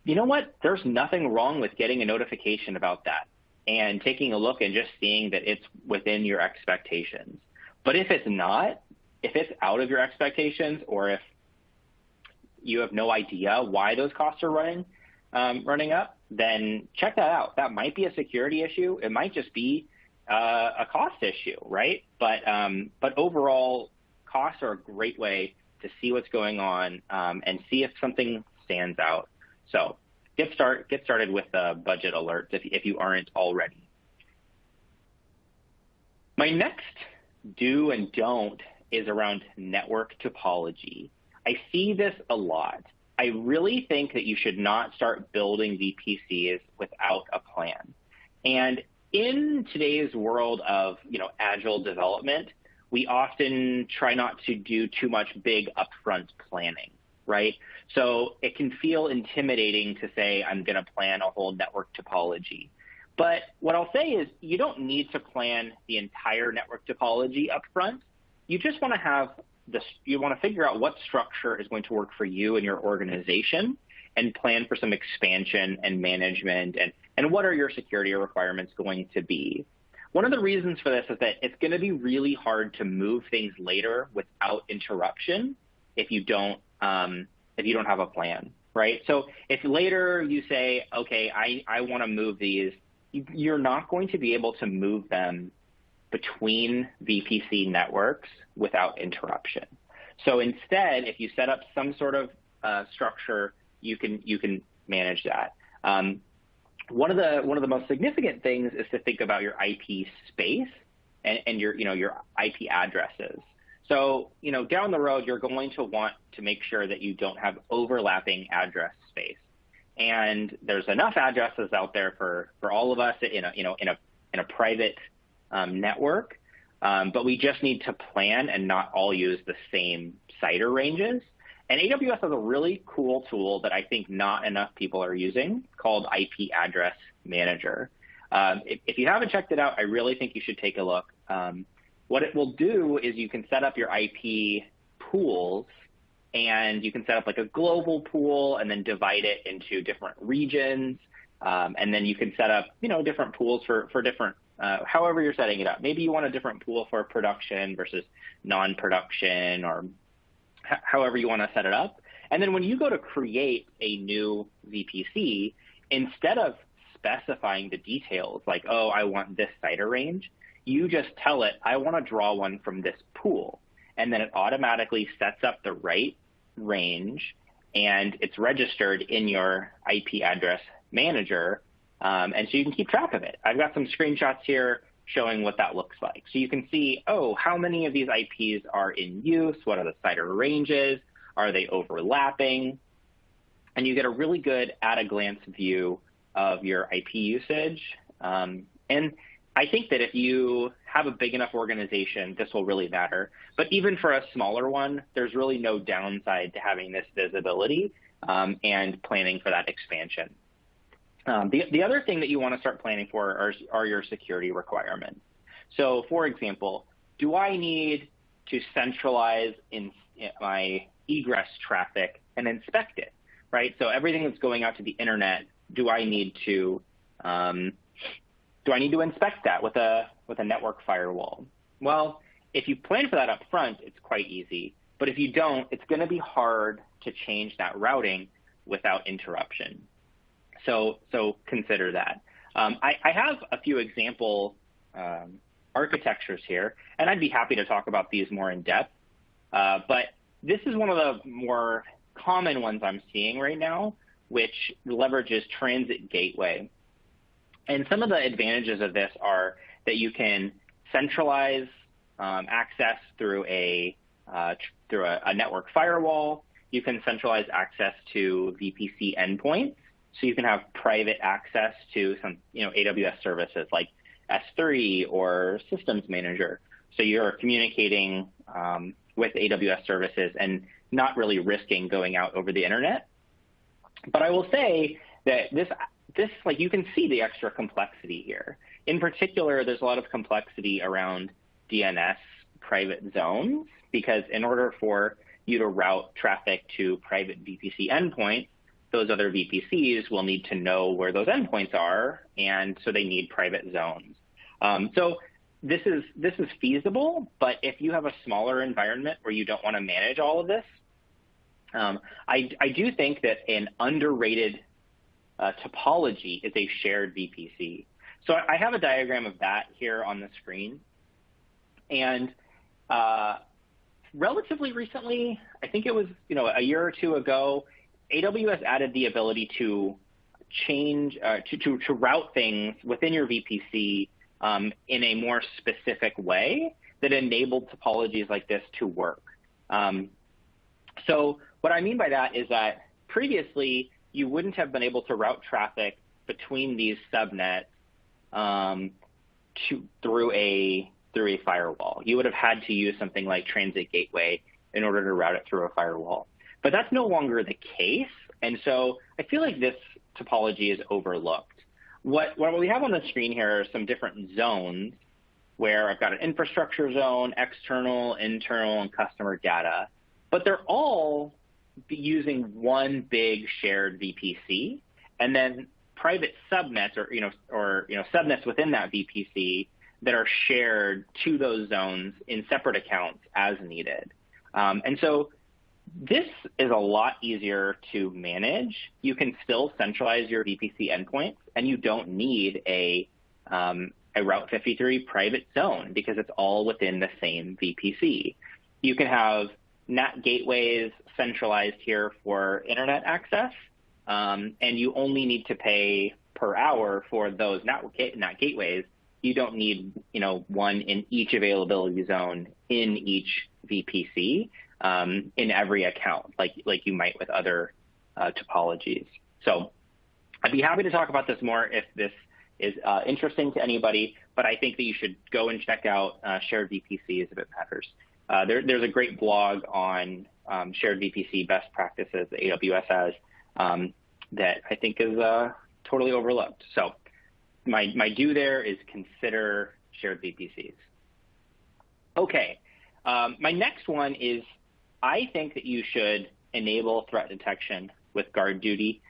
You know what? There's nothing wrong with getting a notification about that and taking a look and just seeing that it's within your expectations. But if it's not, if it's out of your expectations, or if you have no idea why those costs are running up, then check that out. That might be a security issue. It might just be a cost issue, right? But overall, costs are a great way to see what's going on and see if something stands out. So get started with budget alerts if you aren't already. My next do and don't is around network topology. I see this a lot. I really think that you should not start building VPCs without a plan. And in today's world of agile development, we often try not to do too much big upfront planning, right? So it can feel intimidating to say, I'm going to plan a whole network topology. But what I'll say is you don't need to plan the entire network topology upfront. You just want to figure out what structure is going to work for you and your organization and plan for some expansion and management and what are your security requirements going to be. One of the reasons for this is that it's going to be really hard to move things later without interruption if you don't have a plan, right? So if later you say, okay, I want to move these, you're not going to be able to move them between VPC networks without interruption. So instead, if you set up some sort of structure, you can manage that. One of the most significant things is to think about your IP space and your IP addresses. So down the road, you're going to want to make sure that you don't have overlapping address space. And there's enough addresses out there for all of us in a private network, but we just need to plan and not all use the same CIDR ranges. And AWS has a really cool tool that I think not enough people are using called IP Address Manager. If you haven't checked it out, I really think you should take a look. What it will do is you can set up your IP pools, and you can set up like a global pool and then divide it into different regions. And then you can set up, different pools for different, however you're setting it up. Maybe you want a different pool for production versus non-production, or however you want to set it up. And then when you go to create a new VPC, instead of specifying the details like, oh, I want this CIDR range, you just tell it, I want to draw one from this pool. And then it automatically sets up the right range, and it's registered in your IP address manager, and so you can keep track of it. I've got some screenshots here showing what that looks like. So you can see, oh, how many of these IPs are in use? What are the CIDR ranges? Are they overlapping? And you get a really good at-a-glance view of your IP usage. And I think that if you have a big enough organization, this will really matter. But even for a smaller one, there's really no downside to having this visibility and planning for that expansion. The other thing that you want to start planning for are your security requirements. So for example, do I need to centralize in my egress traffic and inspect it, right? So everything that's going out to the internet, do I need to inspect that with a network firewall? Well, if you plan for that up front, it's quite easy. But if you don't, it's going to be hard to change that routing without interruption. So consider that. I have a few example architectures here, and I'd be happy to talk about these more in depth. But this is one of the more common ones I'm seeing right now, which leverages transit gateway. And some of the advantages of this are that you can centralize access through a network firewall. You can centralize access to VPC endpoints, so you can have private access to some AWS services like S3 or Systems Manager. So you're communicating with AWS services and not really risking going out over the internet. But I will say that this like you can see the extra complexity here. In particular, there's a lot of complexity around DNS private zones, because in order for you to route traffic to private VPC endpoints, those other VPCs will need to know where those endpoints are, and so they need private zones. So this is feasible, but if you have a smaller environment where you don't want to manage all of this, I do think that an underrated topology is a shared VPC. So I have a diagram of that here on the screen. And relatively recently, I think it was a year or two ago, AWS added the ability to change, to route things within your VPC in a more specific way that enabled topologies like this to work. So what I mean by that is that previously, you wouldn't have been able to route traffic between these subnets through a firewall. You would have had to use something like Transit Gateway in order to route it through a firewall. But that's no longer the case, and so I feel like this topology is overlooked. What we have on the screen here are some different zones where I've got an infrastructure zone, external, internal, and customer data, but they're all using one big shared VPC, and then private subnets or subnets within that VPC that are shared to those zones in separate accounts as needed. And so this is a lot easier to manage. You can still centralize your VPC endpoints, and you don't need a Route 53 private zone because it's all within the same VPC. You can have NAT gateways centralized here for internet access, and you only need to pay per hour for those NAT gateways. You don't need one in each availability zone in each VPC in every account like you might with other topologies. So I'd be happy to talk about this more if this is interesting to anybody, but I think that you should go and check out shared VPCs if it matters. There's a great blog on shared VPC best practices that AWS has that I think is totally overlooked. So my do there is consider shared VPCs. Okay, my next one is I think that you should enable threat detection with guard duty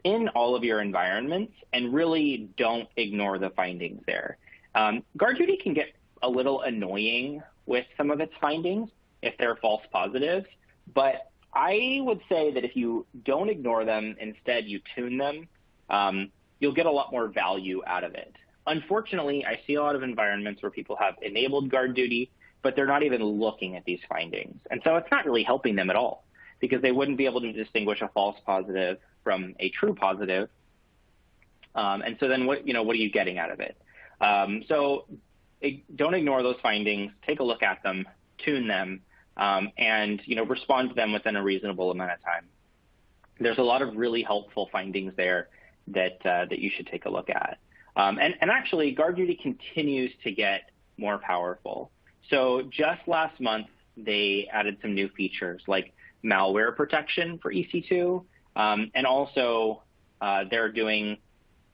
in all of your environments and really don't ignore the findings there. Guard duty can get a little annoying with some of its findings if they're false positives, but I would say that if you don't ignore them, instead you tune them, you'll get a lot more value out of it. Unfortunately, I see a lot of environments where people have enabled guard duty, but they're not even looking at these findings. And so it's not really helping them at all, because they wouldn't be able to distinguish a false positive from a true positive. And so then what are you getting out of it? Don't ignore those findings, take a look at them, tune them, and respond to them within a reasonable amount of time. There's a lot of really helpful findings there that you should take a look at. And actually, guard duty continues to get more powerful. So just last month, they added some new features like malware protection for EC2, and also they're doing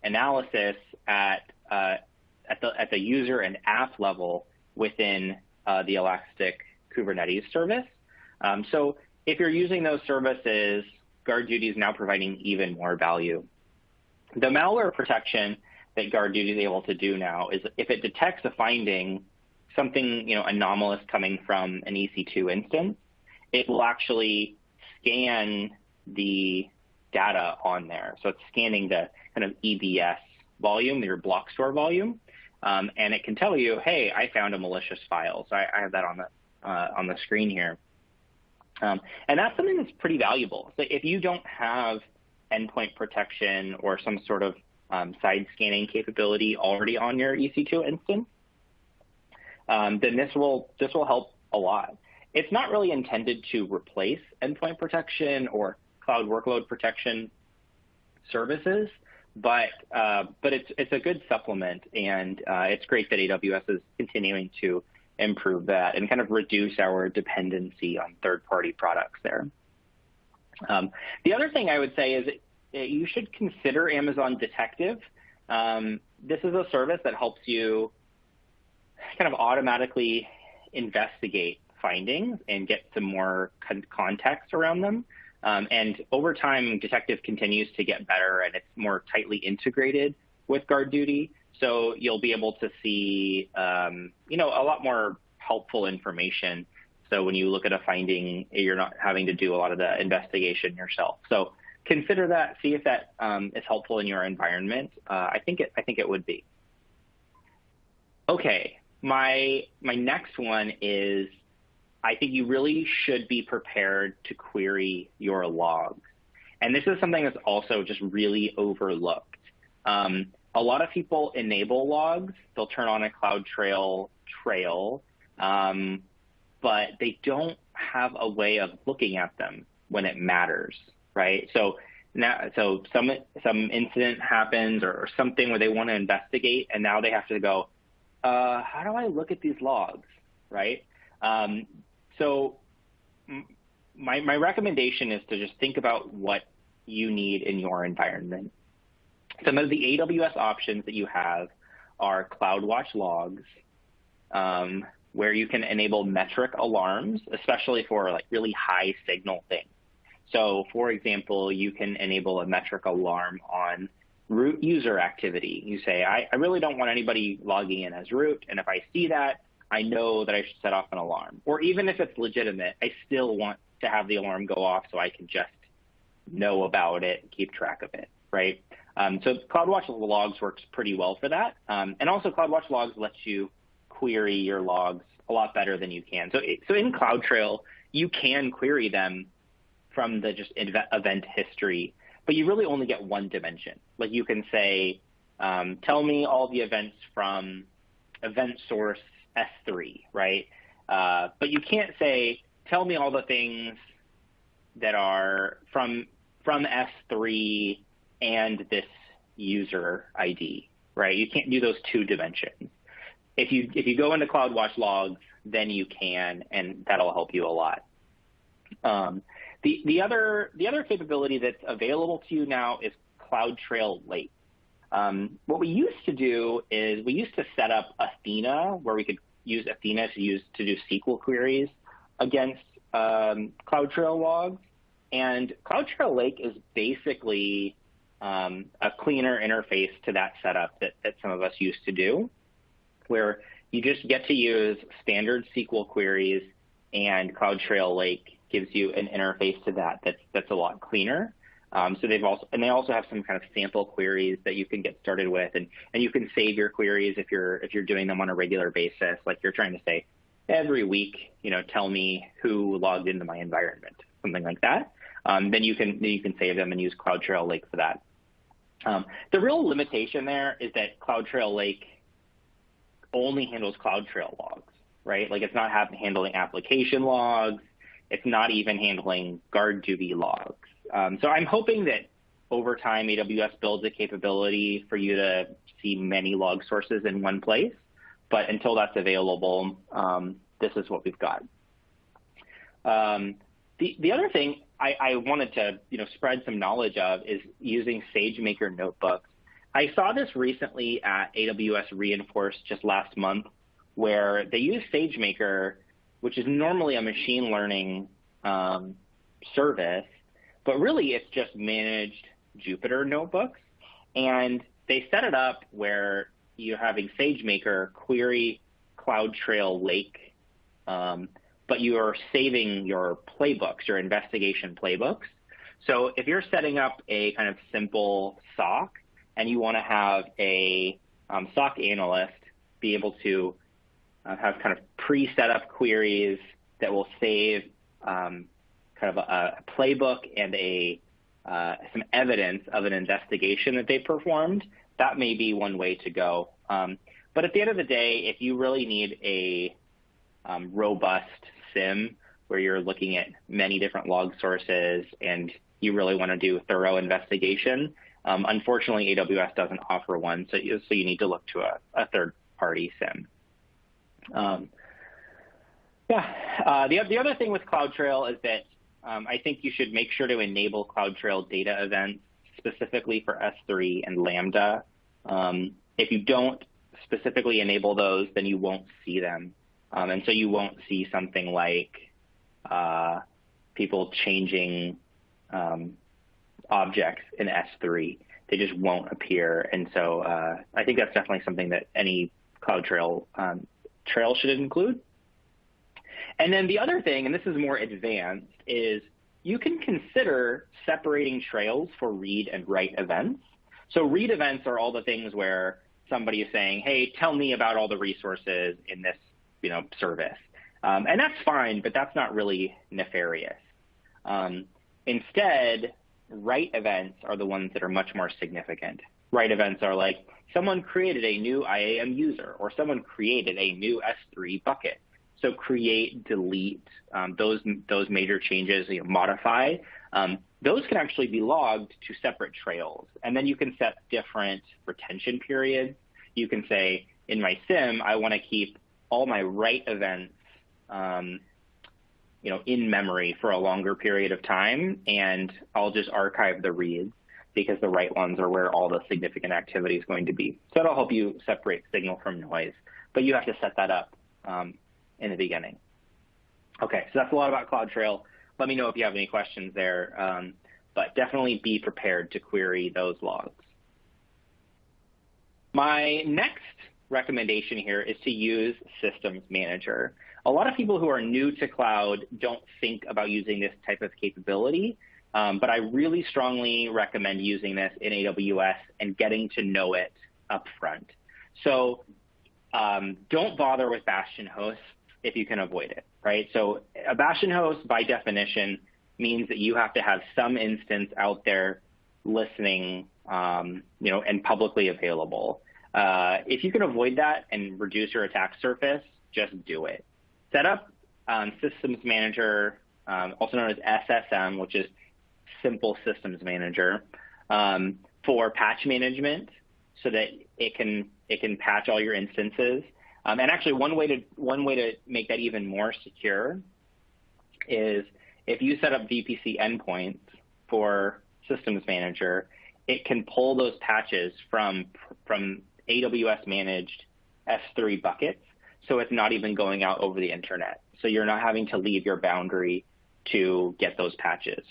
analysis at the user and app level within the Elastic Kubernetes service. So if you're using those services, guard duty is now providing even more value. The malware protection that guard duty is able to do now is if it detects a finding, something anomalous coming from an EC2 instance, it will actually scan the data on there. So it's scanning the kind of EBS volume, your block store volume, and it can tell you, hey, I found a malicious file. So I have that on the screen here. And that's something that's pretty valuable. So if you don't have endpoint protection or some sort of side scanning capability already on your EC2 instance, then this will help a lot. It's not really intended to replace endpoint protection or cloud workload protection services, but it's a good supplement, and it's great that AWS is continuing to improve that and kind of reduce our dependency on third-party products there. The other thing I would say is you should consider Amazon Detective. This is a service that helps you kind of automatically investigate findings and get some more context around them. And over time, Detective continues to get better, and it's more tightly integrated with guard duty. So you'll be able to see, a lot more helpful information. So when you look at a finding, you're not having to do a lot of the investigation yourself. So consider that. See if that is helpful in your environment. I think it would be. Okay, my next one is, I think you really should be prepared to query your logs. And this is something that's also just really overlooked. A lot of people enable logs. They'll turn on a CloudTrail trail, but they don't have a way of looking at them when it matters, right? So some incident happens or something where they want to investigate, and now they have to go, how do I look at these logs, right? So my recommendation is to just think about what you need in your environment. Some of the AWS options that you have are CloudWatch logs, where you can enable metric alarms, especially for like really high signal things. So for example, you can enable a metric alarm on root user activity. You say, I really don't want anybody logging in as root, and if I see that, I know that I should set off an alarm. Or even if it's legitimate, I still want to have the alarm go off so I can just know about it and keep track of it, right? So CloudWatch logs works pretty well for that. And also CloudWatch logs lets you query your logs a lot better than you can. So in CloudTrail, you can query them from the just event history, but you really only get one dimension. Like you can say, tell me all the events from event source S3, right? But you can't say, tell me all the things that are from S3 and this user ID, right? You can't do those two dimensions. If you go into CloudWatch logs, then you can, and that'll help you a lot. The other capability that's available to you now is CloudTrail Lake. What we used to do is we used to set up Athena, where we could use Athena to do SQL queries against CloudTrail logs. And CloudTrail Lake is basically a cleaner interface to that setup that some of us used to do, where you just get to use standard SQL queries, and CloudTrail Lake gives you an interface to that's a lot cleaner. So they also have some kind of sample queries that you can get started with, and you can save your queries if you're doing them on a regular basis, like you're trying to say every week, tell me who logged into my environment, something like that. Then you can save them and use CloudTrail Lake for that. The real limitation there is that CloudTrail Lake only handles CloudTrail logs, right? Like it's not handling application logs. It's not even handling guard duty logs. So I'm hoping that over time, AWS builds a capability for you to see many log sources in one place. But until that's available, this is what we've got. The other thing I wanted to spread some knowledge of is using SageMaker notebooks. I saw this recently at AWS Reinforce just last month, where they use SageMaker, which is normally a machine learning service, but really it's just managed Jupyter notebooks. And they set it up where you're having SageMaker query CloudTrail Lake, but you are saving your playbooks, your investigation playbooks. So if you're setting up a kind of simple SOC and you want to have a SOC analyst be able to have kind of pre-set up queries that will save kind of a playbook and some evidence of an investigation that they performed, that may be one way to go. But at the end of the day, if you really need a robust SIM where you're looking at many different log sources and you really want to do thorough investigation, unfortunately, AWS doesn't offer one, so you need to look to a third-party SIM. The other thing with CloudTrail is that I think you should make sure to enable CloudTrail data events specifically for S3 and Lambda. If you don't specifically enable those, then you won't see them. And so you won't see something like people changing objects in S3. They just won't appear. And so I think that's definitely something that any CloudTrail trail should include. And then the other thing, and this is more advanced, is you can consider separating trails for read and write events. So read events are all the things where somebody is saying, hey, tell me about all the resources in this service. And that's fine, but that's not really nefarious. Instead, write events are the ones that are much more significant. Write events are like someone created a new IAM user or someone created a new S3 bucket. So create, delete, those major changes, modify, those can actually be logged to separate trails. And then you can set different retention periods. You can say, in my SIM, I want to keep all my write events in memory for a longer period of time, and I'll just archive the reads because the write ones are where all the significant activity is going to be. So that'll help you separate signal from noise, but you have to set that up in the beginning. Okay, so that's a lot about CloudTrail. Let me know if you have any questions there, but definitely be prepared to query those logs. My next recommendation here is to use Systems Manager. A lot of people who are new to cloud don't think about using this type of capability, but I really strongly recommend using this in AWS and getting to know it up front. So don't bother with Bastion hosts if you can avoid it, right? So a Bastion host, by definition, means that you have to have some instance out there listening, and publicly available. If you can avoid that and reduce your attack surface, just do it. Set up Systems Manager, also known as SSM, which is Simple Systems Manager, for patch management, so that it can patch all your instances. And actually, one way to make that even more secure is if you set up VPC endpoints for Systems Manager, it can pull those patches from AWS managed S3 buckets, so it's not even going out over the internet. So you're not having to leave your boundary to get those patches.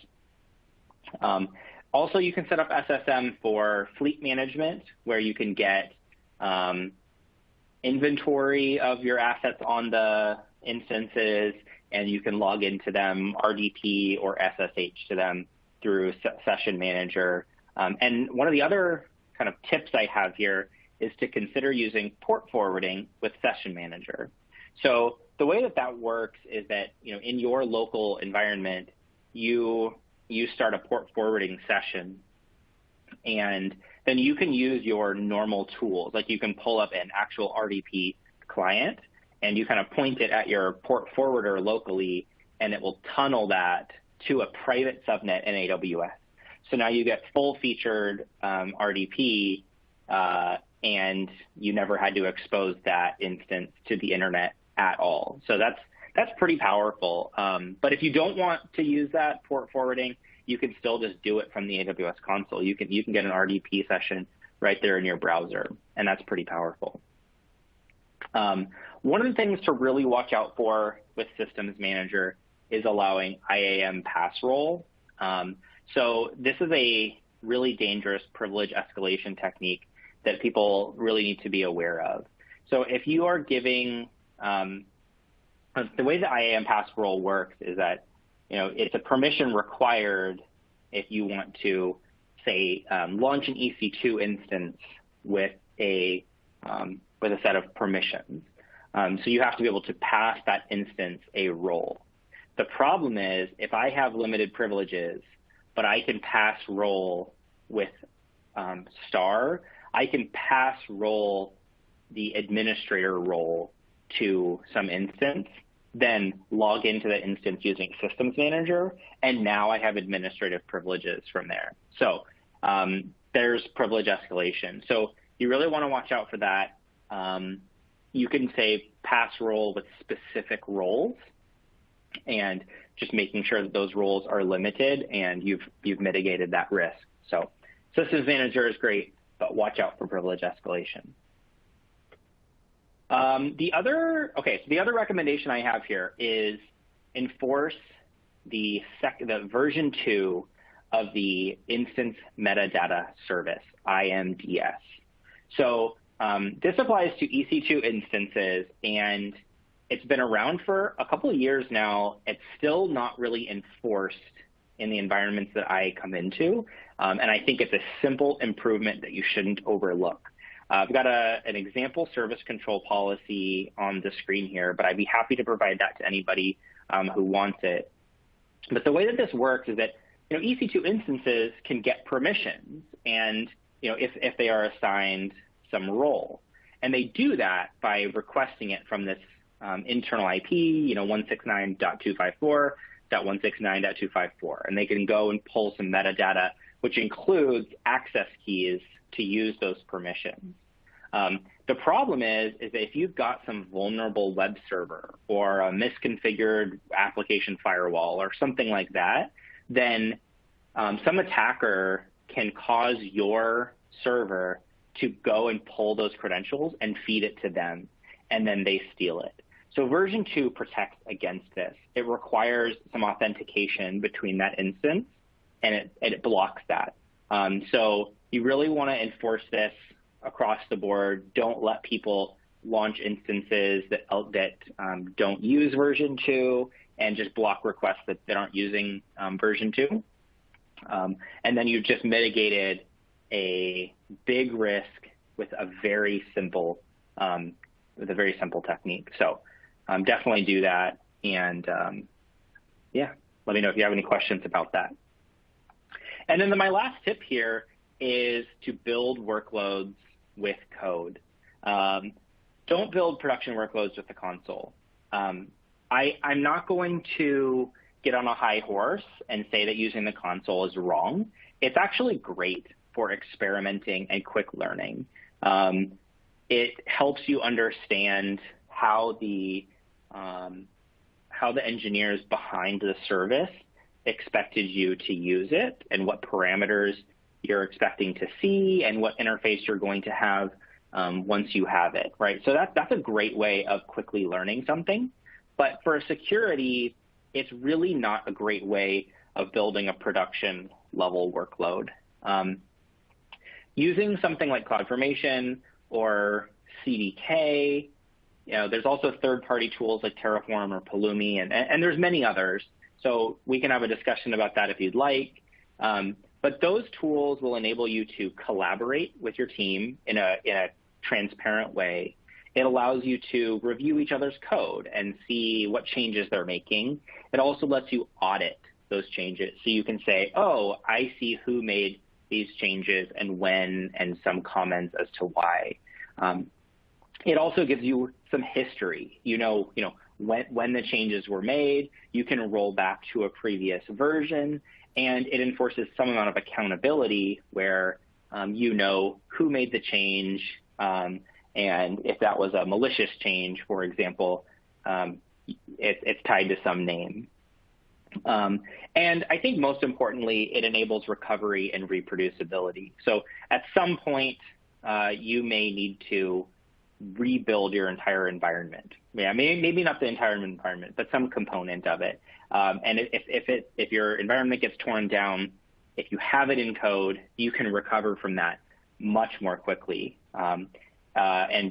Also, you can set up SSM for fleet management, where you can get inventory of your assets on the instances and you can log into them RDP or SSH to them through Session Manager. And one of the other kind of tips I have here is to consider using port forwarding with Session Manager. So the way that works is that, in your local environment, you start a port forwarding session, and then you can use your normal tools. Like you can pull up an actual RDP client, and you kind of point it at your port forwarder locally, and it will tunnel that to a private subnet in AWS. So now you get full-featured RDP, and you never had to expose that instance to the internet at all. So that's pretty powerful. But if you don't want to use that port forwarding, you can still just do it from the AWS console. You can get an RDP session right there in your browser, and that's pretty powerful. One of the things to really watch out for with Systems Manager is allowing IAM pass role. So this is a really dangerous privilege escalation technique that people really need to be aware of. So if you are giving, the way the IAM pass role works is that, it's a permission required if you want to, say, launch an EC2 instance with a set of permissions. So you have to be able to pass that instance a role. The problem is if I have limited privileges, but I can pass role with star, I can pass role the administrator role to some instance, then log into the instance using Systems Manager, and now I have administrative privileges from there. So there's privilege escalation. So you really want to watch out for that. You can say pass role with specific roles, and just making sure that those roles are limited and you've mitigated that risk. So Systems Manager is great, but watch out for privilege escalation. The other recommendation I have here is enforce the version 2 of the Instance Metadata Service, IMDS. So this applies to EC2 instances, and it's been around for a couple of years now. It's still not really enforced in the environments that I come into, and I think it's a simple improvement that you shouldn't overlook. I've got an example service control policy on the screen here, but I'd be happy to provide that to anybody who wants it. But the way that this works is that EC2 instances can get permissions, and if they are assigned some role, and they do that by requesting it from this internal IP, 169.254.169.254, and they can go and pull some metadata, which includes access keys to use those permissions. The problem is that if you've got some vulnerable web server or a misconfigured application firewall or something like that, then some attacker can cause your server to go and pull those credentials and feed it to them, and then they steal it. So version 2 protects against this. It requires some authentication between that instance, and it blocks that. So you really want to enforce this across the board. Don't let people launch instances that don't use version 2, and just block requests that aren't using version 2. And then you've just mitigated a big risk with a very simple technique. So definitely do that, and let me know if you have any questions about that. And then my last tip here is to build workloads with code. Don't build production workloads with the console. I'm not going to get on a high horse and say that using the console is wrong. It's actually great for experimenting and quick learning. It helps you understand how the engineers behind the service expected you to use it, and what parameters you're expecting to see, and what interface you're going to have once you have it, right? So that's a great way of quickly learning something. But for security, it's really not a great way of building a production level workload. Using something like CloudFormation or CDK there's also third-party tools like Terraform or Pulumi, and there's many others. So we can have a discussion about that if you'd like. But those tools will enable you to collaborate with your team in a transparent way. It allows you to review each other's code and see what changes they're making. It also lets you audit those changes. So you can say, oh, I see who made these changes and when, and some comments as to why. It also gives you some history. When the changes were made, you can roll back to a previous version, and it enforces some amount of accountability where who made the change, and if that was a malicious change, for example, it's tied to some name. And I think most importantly, it enables recovery and reproducibility. So at some point, you may need to rebuild your entire environment. Yeah, maybe not the entire environment, but some component of it. And if your environment gets torn down, if you have it in code, you can recover from that much more quickly. And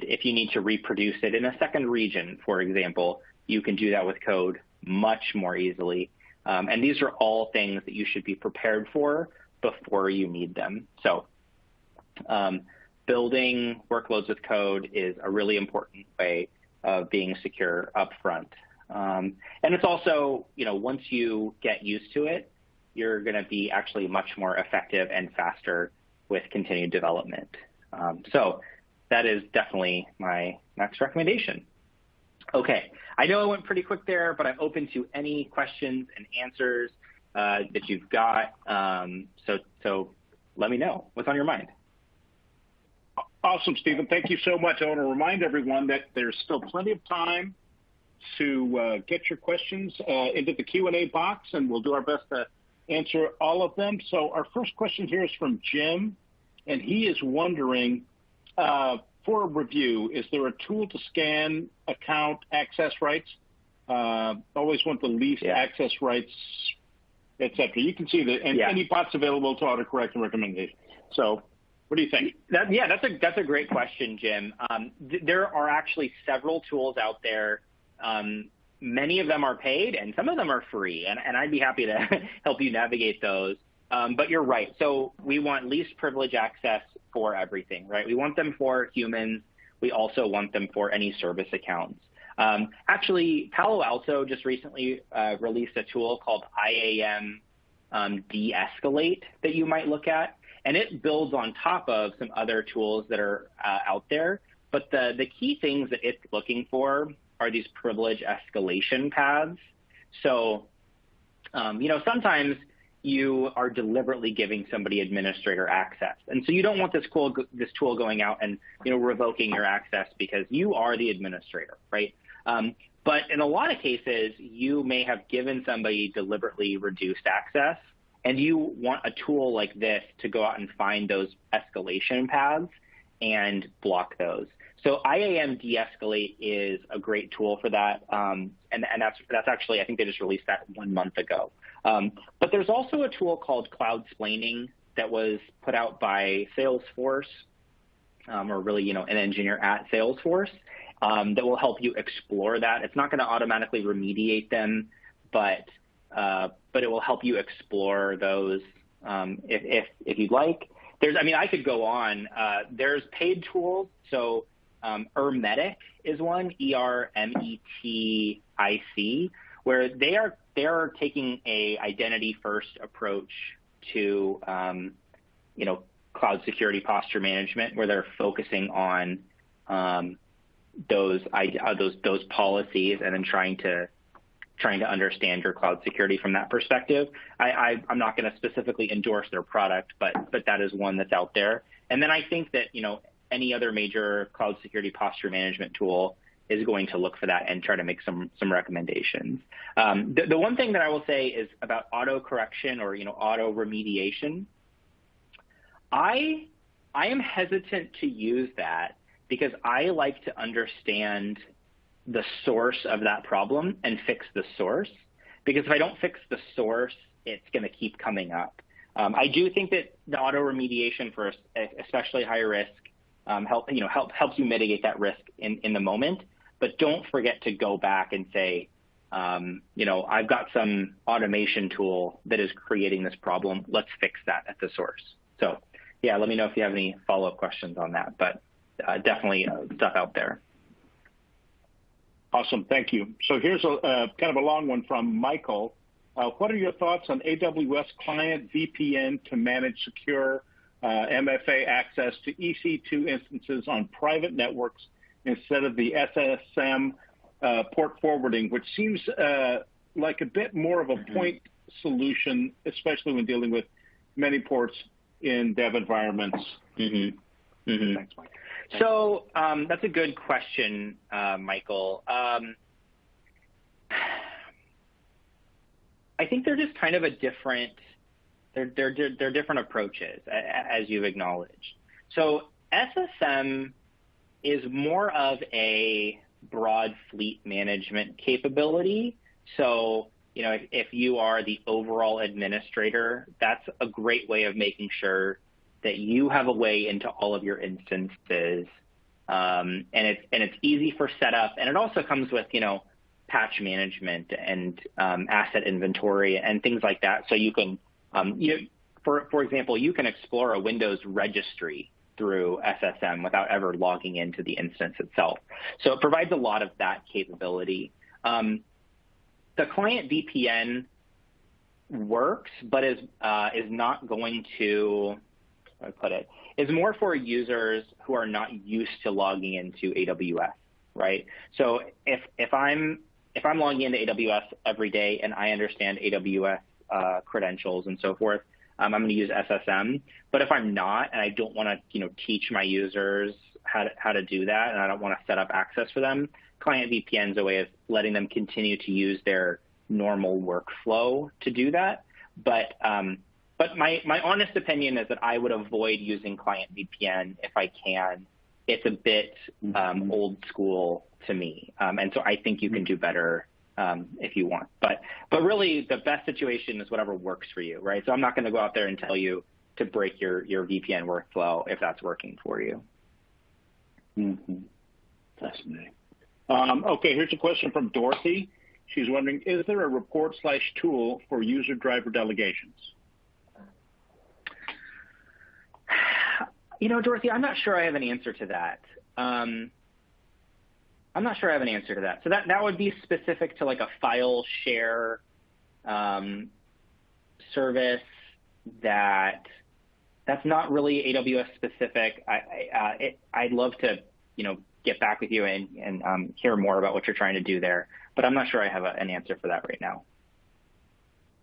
if you need to reproduce it in a second region, for example, you can do that with code much more easily. And these are all things that you should be prepared for before you need them. So building workloads with code is a really important way of being secure upfront. And it's also, once you get used to it, you're going to be actually much more effective and faster with continued development. So that is definitely my next recommendation. Okay, I know I went pretty quick there, but I'm open to any questions and answers that you've got. So let me know what's on your mind. Awesome, Stephen. Thank you so much. I want to remind everyone that there's still plenty of time to get your questions into the Q&A box, and we'll do our best to answer all of them. So our first question here is from Jim, and he is wondering, for a review, is there a tool to scan account access rights? Always want the least access rights, etc. You can see that any bots available to autocorrect and recommendation. So what do you think? That's a great question, Jim. There are actually several tools out there. Many of them are paid, and some of them are free, and I'd be happy to help you navigate those. But you're right. So we want least privilege access for everything, right? We want them for humans. We also want them for any service accounts. Actually, Palo Alto just recently released a tool called IAM de-escalate that you might look at. And it builds on top of some other tools that are out there. But the key things that it's looking for are these privilege escalation paths. So, sometimes you are deliberately giving somebody administrator access. And so you don't want this tool going out and, revoking your access because you are the administrator, right? But in a lot of cases, you may have given somebody deliberately reduced access, and you want a tool like this to go out and find those escalation paths and block those. So IAM de-escalate is a great tool for that, and that's actually, I think they just released that 1 month ago. But there's also a tool called Cloud-splaining that was put out by Salesforce, or really, an engineer at Salesforce, that will help you explore that. It's not going to automatically remediate them, but it will help you explore those if you'd like. I could go on. There's paid tools. So Ermetic is one, ERMETIC, where they are taking a identity first approach to cloud security posture management, where they're focusing on those policies and then trying to understand your cloud security from that perspective. I'm not going to specifically endorse their product, but that is one that's out there. And then I think that, any other major cloud security posture management tool is going to look for that and try to make some recommendations. The one thing that I will say is about auto correction or, auto remediation. I am hesitant to use that because I like to understand the source of that problem and fix the source, because if I don't fix the source, it's going to keep coming up. I do think that the auto remediation for especially high risk helps you mitigate that risk in the moment. but don't forget to go back and say, I've got some automation tool that is creating this problem. Let's fix that at the source. So yeah, let me know if you have any follow-up questions on that, but definitely stuff out there. Awesome, thank you. So here's a kind of a long one from Michael. What are your thoughts on AWS Client VPN to manage secure MFA access to EC2 instances on private networks instead of the SSM port forwarding, which seems like a bit more of a point solution, especially when dealing with many ports in dev environments? Thanks, Mike. So that's a good question, Michael. I think they're just kind of a different. They're different approaches, as you've acknowledged. So SSM is more of a broad fleet management capability. So, if you are the overall administrator, that's a great way of making sure that you have a way into all of your instances, and it's easy for setup, and it also comes with patch management and asset inventory and things like that. So you can, for example, you can explore a Windows registry through SSM without ever logging into the instance itself. So it provides a lot of that capability. The client VPN works, but is not going to, how do I put it, is more for users who are not used to logging into AWS, right? So if I'm logging into AWS every day and I understand AWS credentials and so forth, I'm going to use SSM. But if I'm not, and I don't want to, teach my users how to do that, and I don't want to set up access for them, Client VPN is a way of letting them continue to use their normal workflow to do that. But my honest opinion is that I would avoid using Client VPN if I can. It's a bit old school to me, and so I think you can do better if you want. But really, the best situation is whatever works for you, right? So I'm not going to go out there and tell you to break your VPN workflow if that's working for you. Fascinating. Okay, here's a question from Dorothy. She's wondering, is there a report/tool for user driver delegations? Dorothy, I'm not sure I have an answer to that. So that would be specific to like a file share service that's not really AWS specific. I'd love to, get back with you and hear more about what you're trying to do there, but I'm not sure I have an answer for that right now.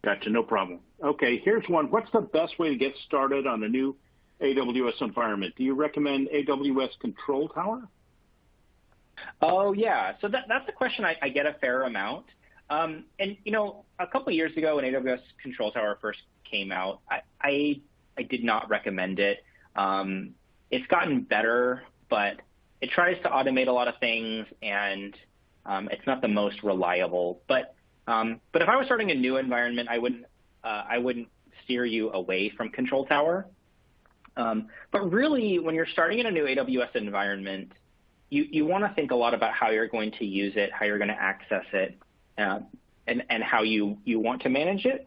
Gotcha, no problem. Okay, here's one. What's the best way to get started on a new AWS environment? Do you recommend AWS Control Tower? Oh, yeah. So that's a question I get a fair amount. And, a couple of years ago when AWS Control Tower first came out, I did not recommend it. It's gotten better, but it tries to automate a lot of things, and it's not the most reliable. But if I was starting a new environment, I wouldn't steer you away from Control Tower. But really, when you're starting in a new AWS environment, you want to think a lot about how you're going to use it, how you're going to access it, and how you want to manage it.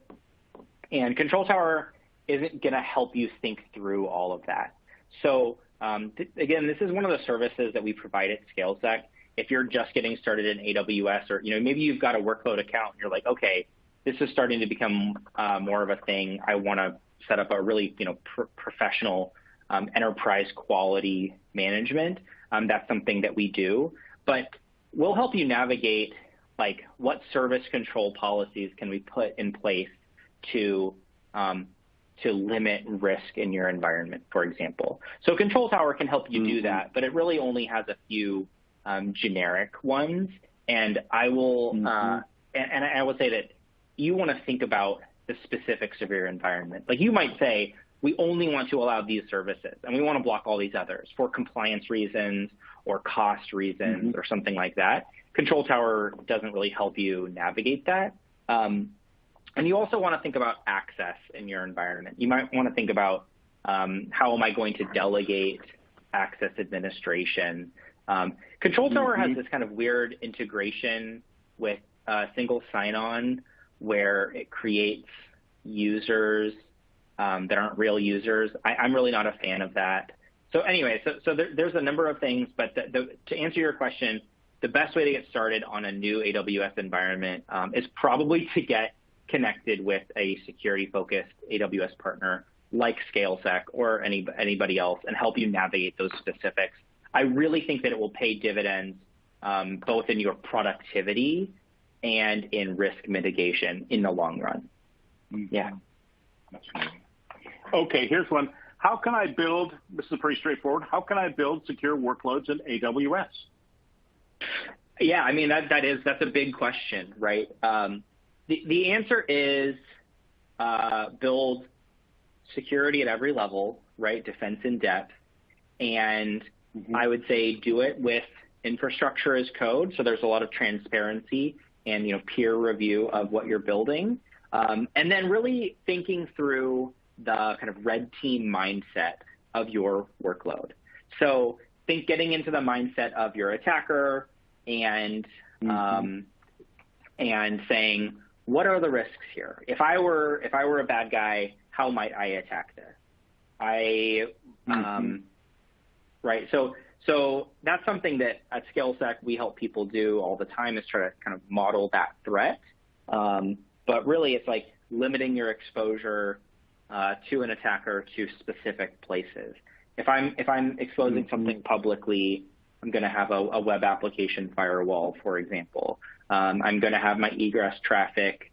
And Control Tower isn't going to help you think through all of that. So again, this is one of the services that we provide at ScaleSec. If you're just getting started in AWS, or maybe you've got a workload account and you're like, okay, this is starting to become more of a thing. I want to set up a really professional enterprise quality management. That's something that we do, but we'll help you navigate like what service control policies can we put in place to limit risk in your environment, for example. So Control Tower can help you do that, but it really only has a few generic ones. And I will and I will say that you want to think about the specifics of your environment. Like you might say, we only want to allow these services, and we want to block all these others for compliance reasons or cost reasons or something like that. Control Tower doesn't really help you navigate that. And you also want to think about access in your environment. You might want to think about how am I going to delegate access administration, Control Tower has this kind of weird integration with single sign-on where it creates users that aren't real users. I'm really not a fan of that. So anyway, there's a number of things, but to answer your question, the best way to get started on a new AWS environment is probably to get connected with a security-focused AWS partner like ScaleSec or anybody else and help you navigate those specifics. I really think that it will pay dividends both in your productivity and in risk mitigation in the long run. Yeah. Okay, here's one. How can I build, this is pretty straightforward, how can I build secure workloads in AWS? Yeah, I mean, that's a big question, right? The answer is build security at every level, right? Defense in depth. And I would say do it with infrastructure as code. So there's a lot of transparency and, peer review of what you're building. And then really thinking through the kind of red team mindset of your workload. So think getting into the mindset of your attacker and saying, what are the risks here? If I were a bad guy, how might I attack this? Right. So that's something that at ScaleSec we help people do all the time, is try to kind of model that threat. But really, it's like limiting your exposure to an attacker to specific places. If I'm exposing something publicly, I'm going to have a web application firewall, for example. I'm going to have my egress traffic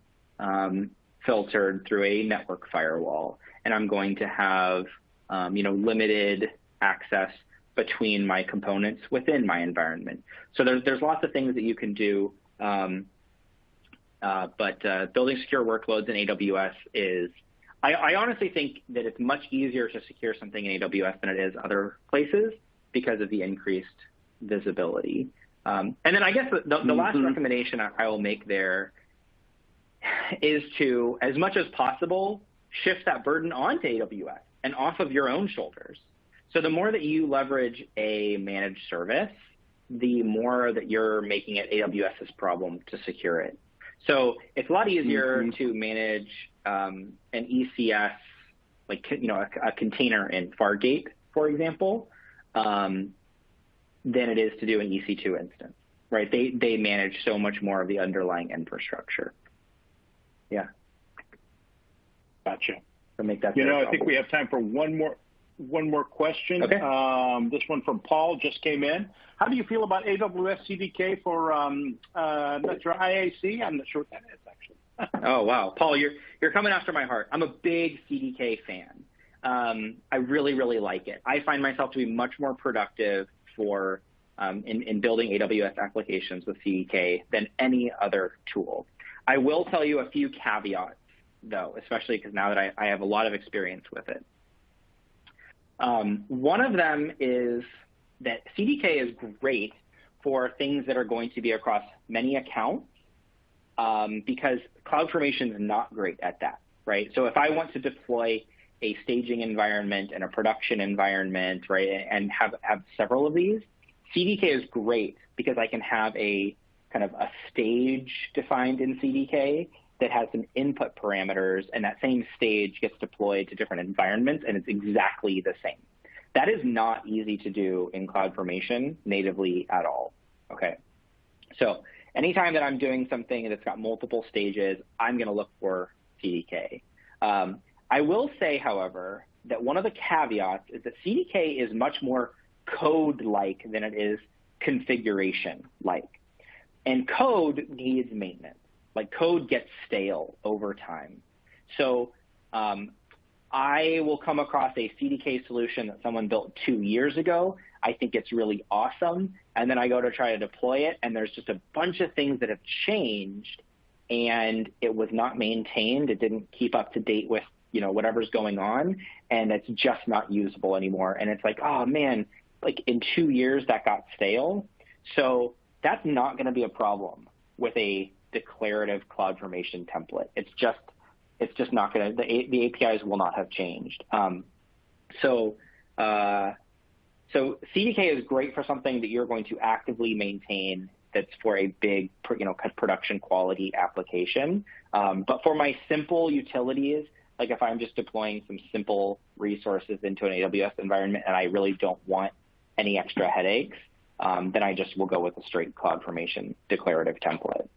filtered through a network firewall, and I'm going to have limited access between my components within my environment. So there's lots of things that you can do, but building secure workloads in AWS is, I honestly think that it's much easier to secure something in AWS than it is other places because of the increased visibility. And then I guess the last recommendation I will make there is to, as much as possible, shift that burden onto AWS and off of your own shoulders. So the more that you leverage a managed service, the more that you're making it AWS's problem to secure it. So it's a lot easier to manage an ECS, like a container in Fargate, for example, than it is to do an EC2 instance, right? They manage so much more of the underlying infrastructure. Yeah. Gotcha. So make that. I think we have time for one more question. Okay. This one from Paul just came in. How do you feel about AWS CDK for that's your IAC? I'm not sure what that is, actually. Oh, wow. Paul, you're coming after my heart. I'm a big CDK fan. I really, really like it. I find myself to be much more productive for in building AWS applications with CDK than any other tool. I will tell you a few caveats, though, especially because now that I have a lot of experience with it. One of them is that CDK is great for things that are going to be across many accounts because CloudFormation is not great at that, right? So if I want to deploy a staging environment and a production environment, right, and have several of these, CDK is great because I can have a kind of a stage defined in CDK that has some input parameters, and that same stage gets deployed to different environments, and it's exactly the same. That is not easy to do in CloudFormation natively at all, okay? So anytime that I'm doing something that's got multiple stages, I'm going to look for CDK. I will say, however, that one of the caveats is that CDK is much more code-like than it is configuration-like. And code needs maintenance. Like code gets stale over time. So I will come across a CDK solution that someone built 2 years ago. I think it's really awesome. And then I go to try to deploy it, and there's just a bunch of things that have changed, and it was not maintained. It didn't keep up to date with whatever's going on, and it's just not usable anymore. And it's like, oh man, like in 2 years that got stale. So that's not going to be a problem with a declarative CloudFormation template. It's just not going to, the APIs will not have changed. So So CDK is great for something that you're going to actively maintain that's for a big, production quality application. But for my simple utilities, like if I'm just deploying some simple resources into an AWS environment and I really don't want any extra headaches, then I just will go with a straight CloudFormation declarative template.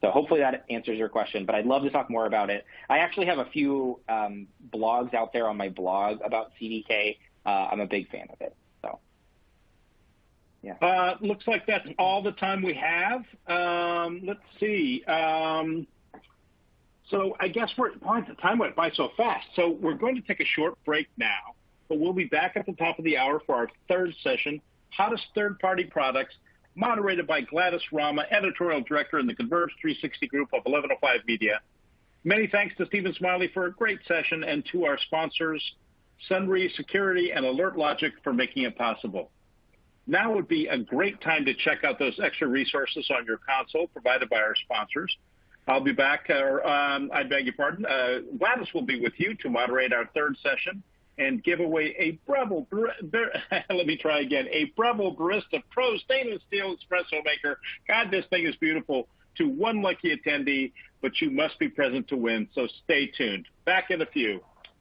So hopefully that answers your question, but I'd love to talk more about it. I actually have a few blogs out there on my blog about CDK. I'm a big fan of it. So, yeah. Looks like that's all the time we have. Let's see. So I guess the time went by so fast. So we're going to take a short break now, but we'll be back at the top of the hour for our third session, Hottest Third-Party Products, moderated by Gladys Rama, editorial director in the Converge 360 group of 1105 Media. Many thanks to Stephen Smiley for a great session and to our sponsors, Sunry Security and Alert Logic, for making it possible. Now would be a great time to check out those extra resources on your console provided by our sponsors. I'll be back, I beg your pardon. Gladys will be with you to moderate our third session and give away a Breville, let me try again, a Breville Barista Pro stainless steel espresso maker. God, this thing is beautiful, to one lucky attendee, but you must be present to win, so stay tuned. Back in a few.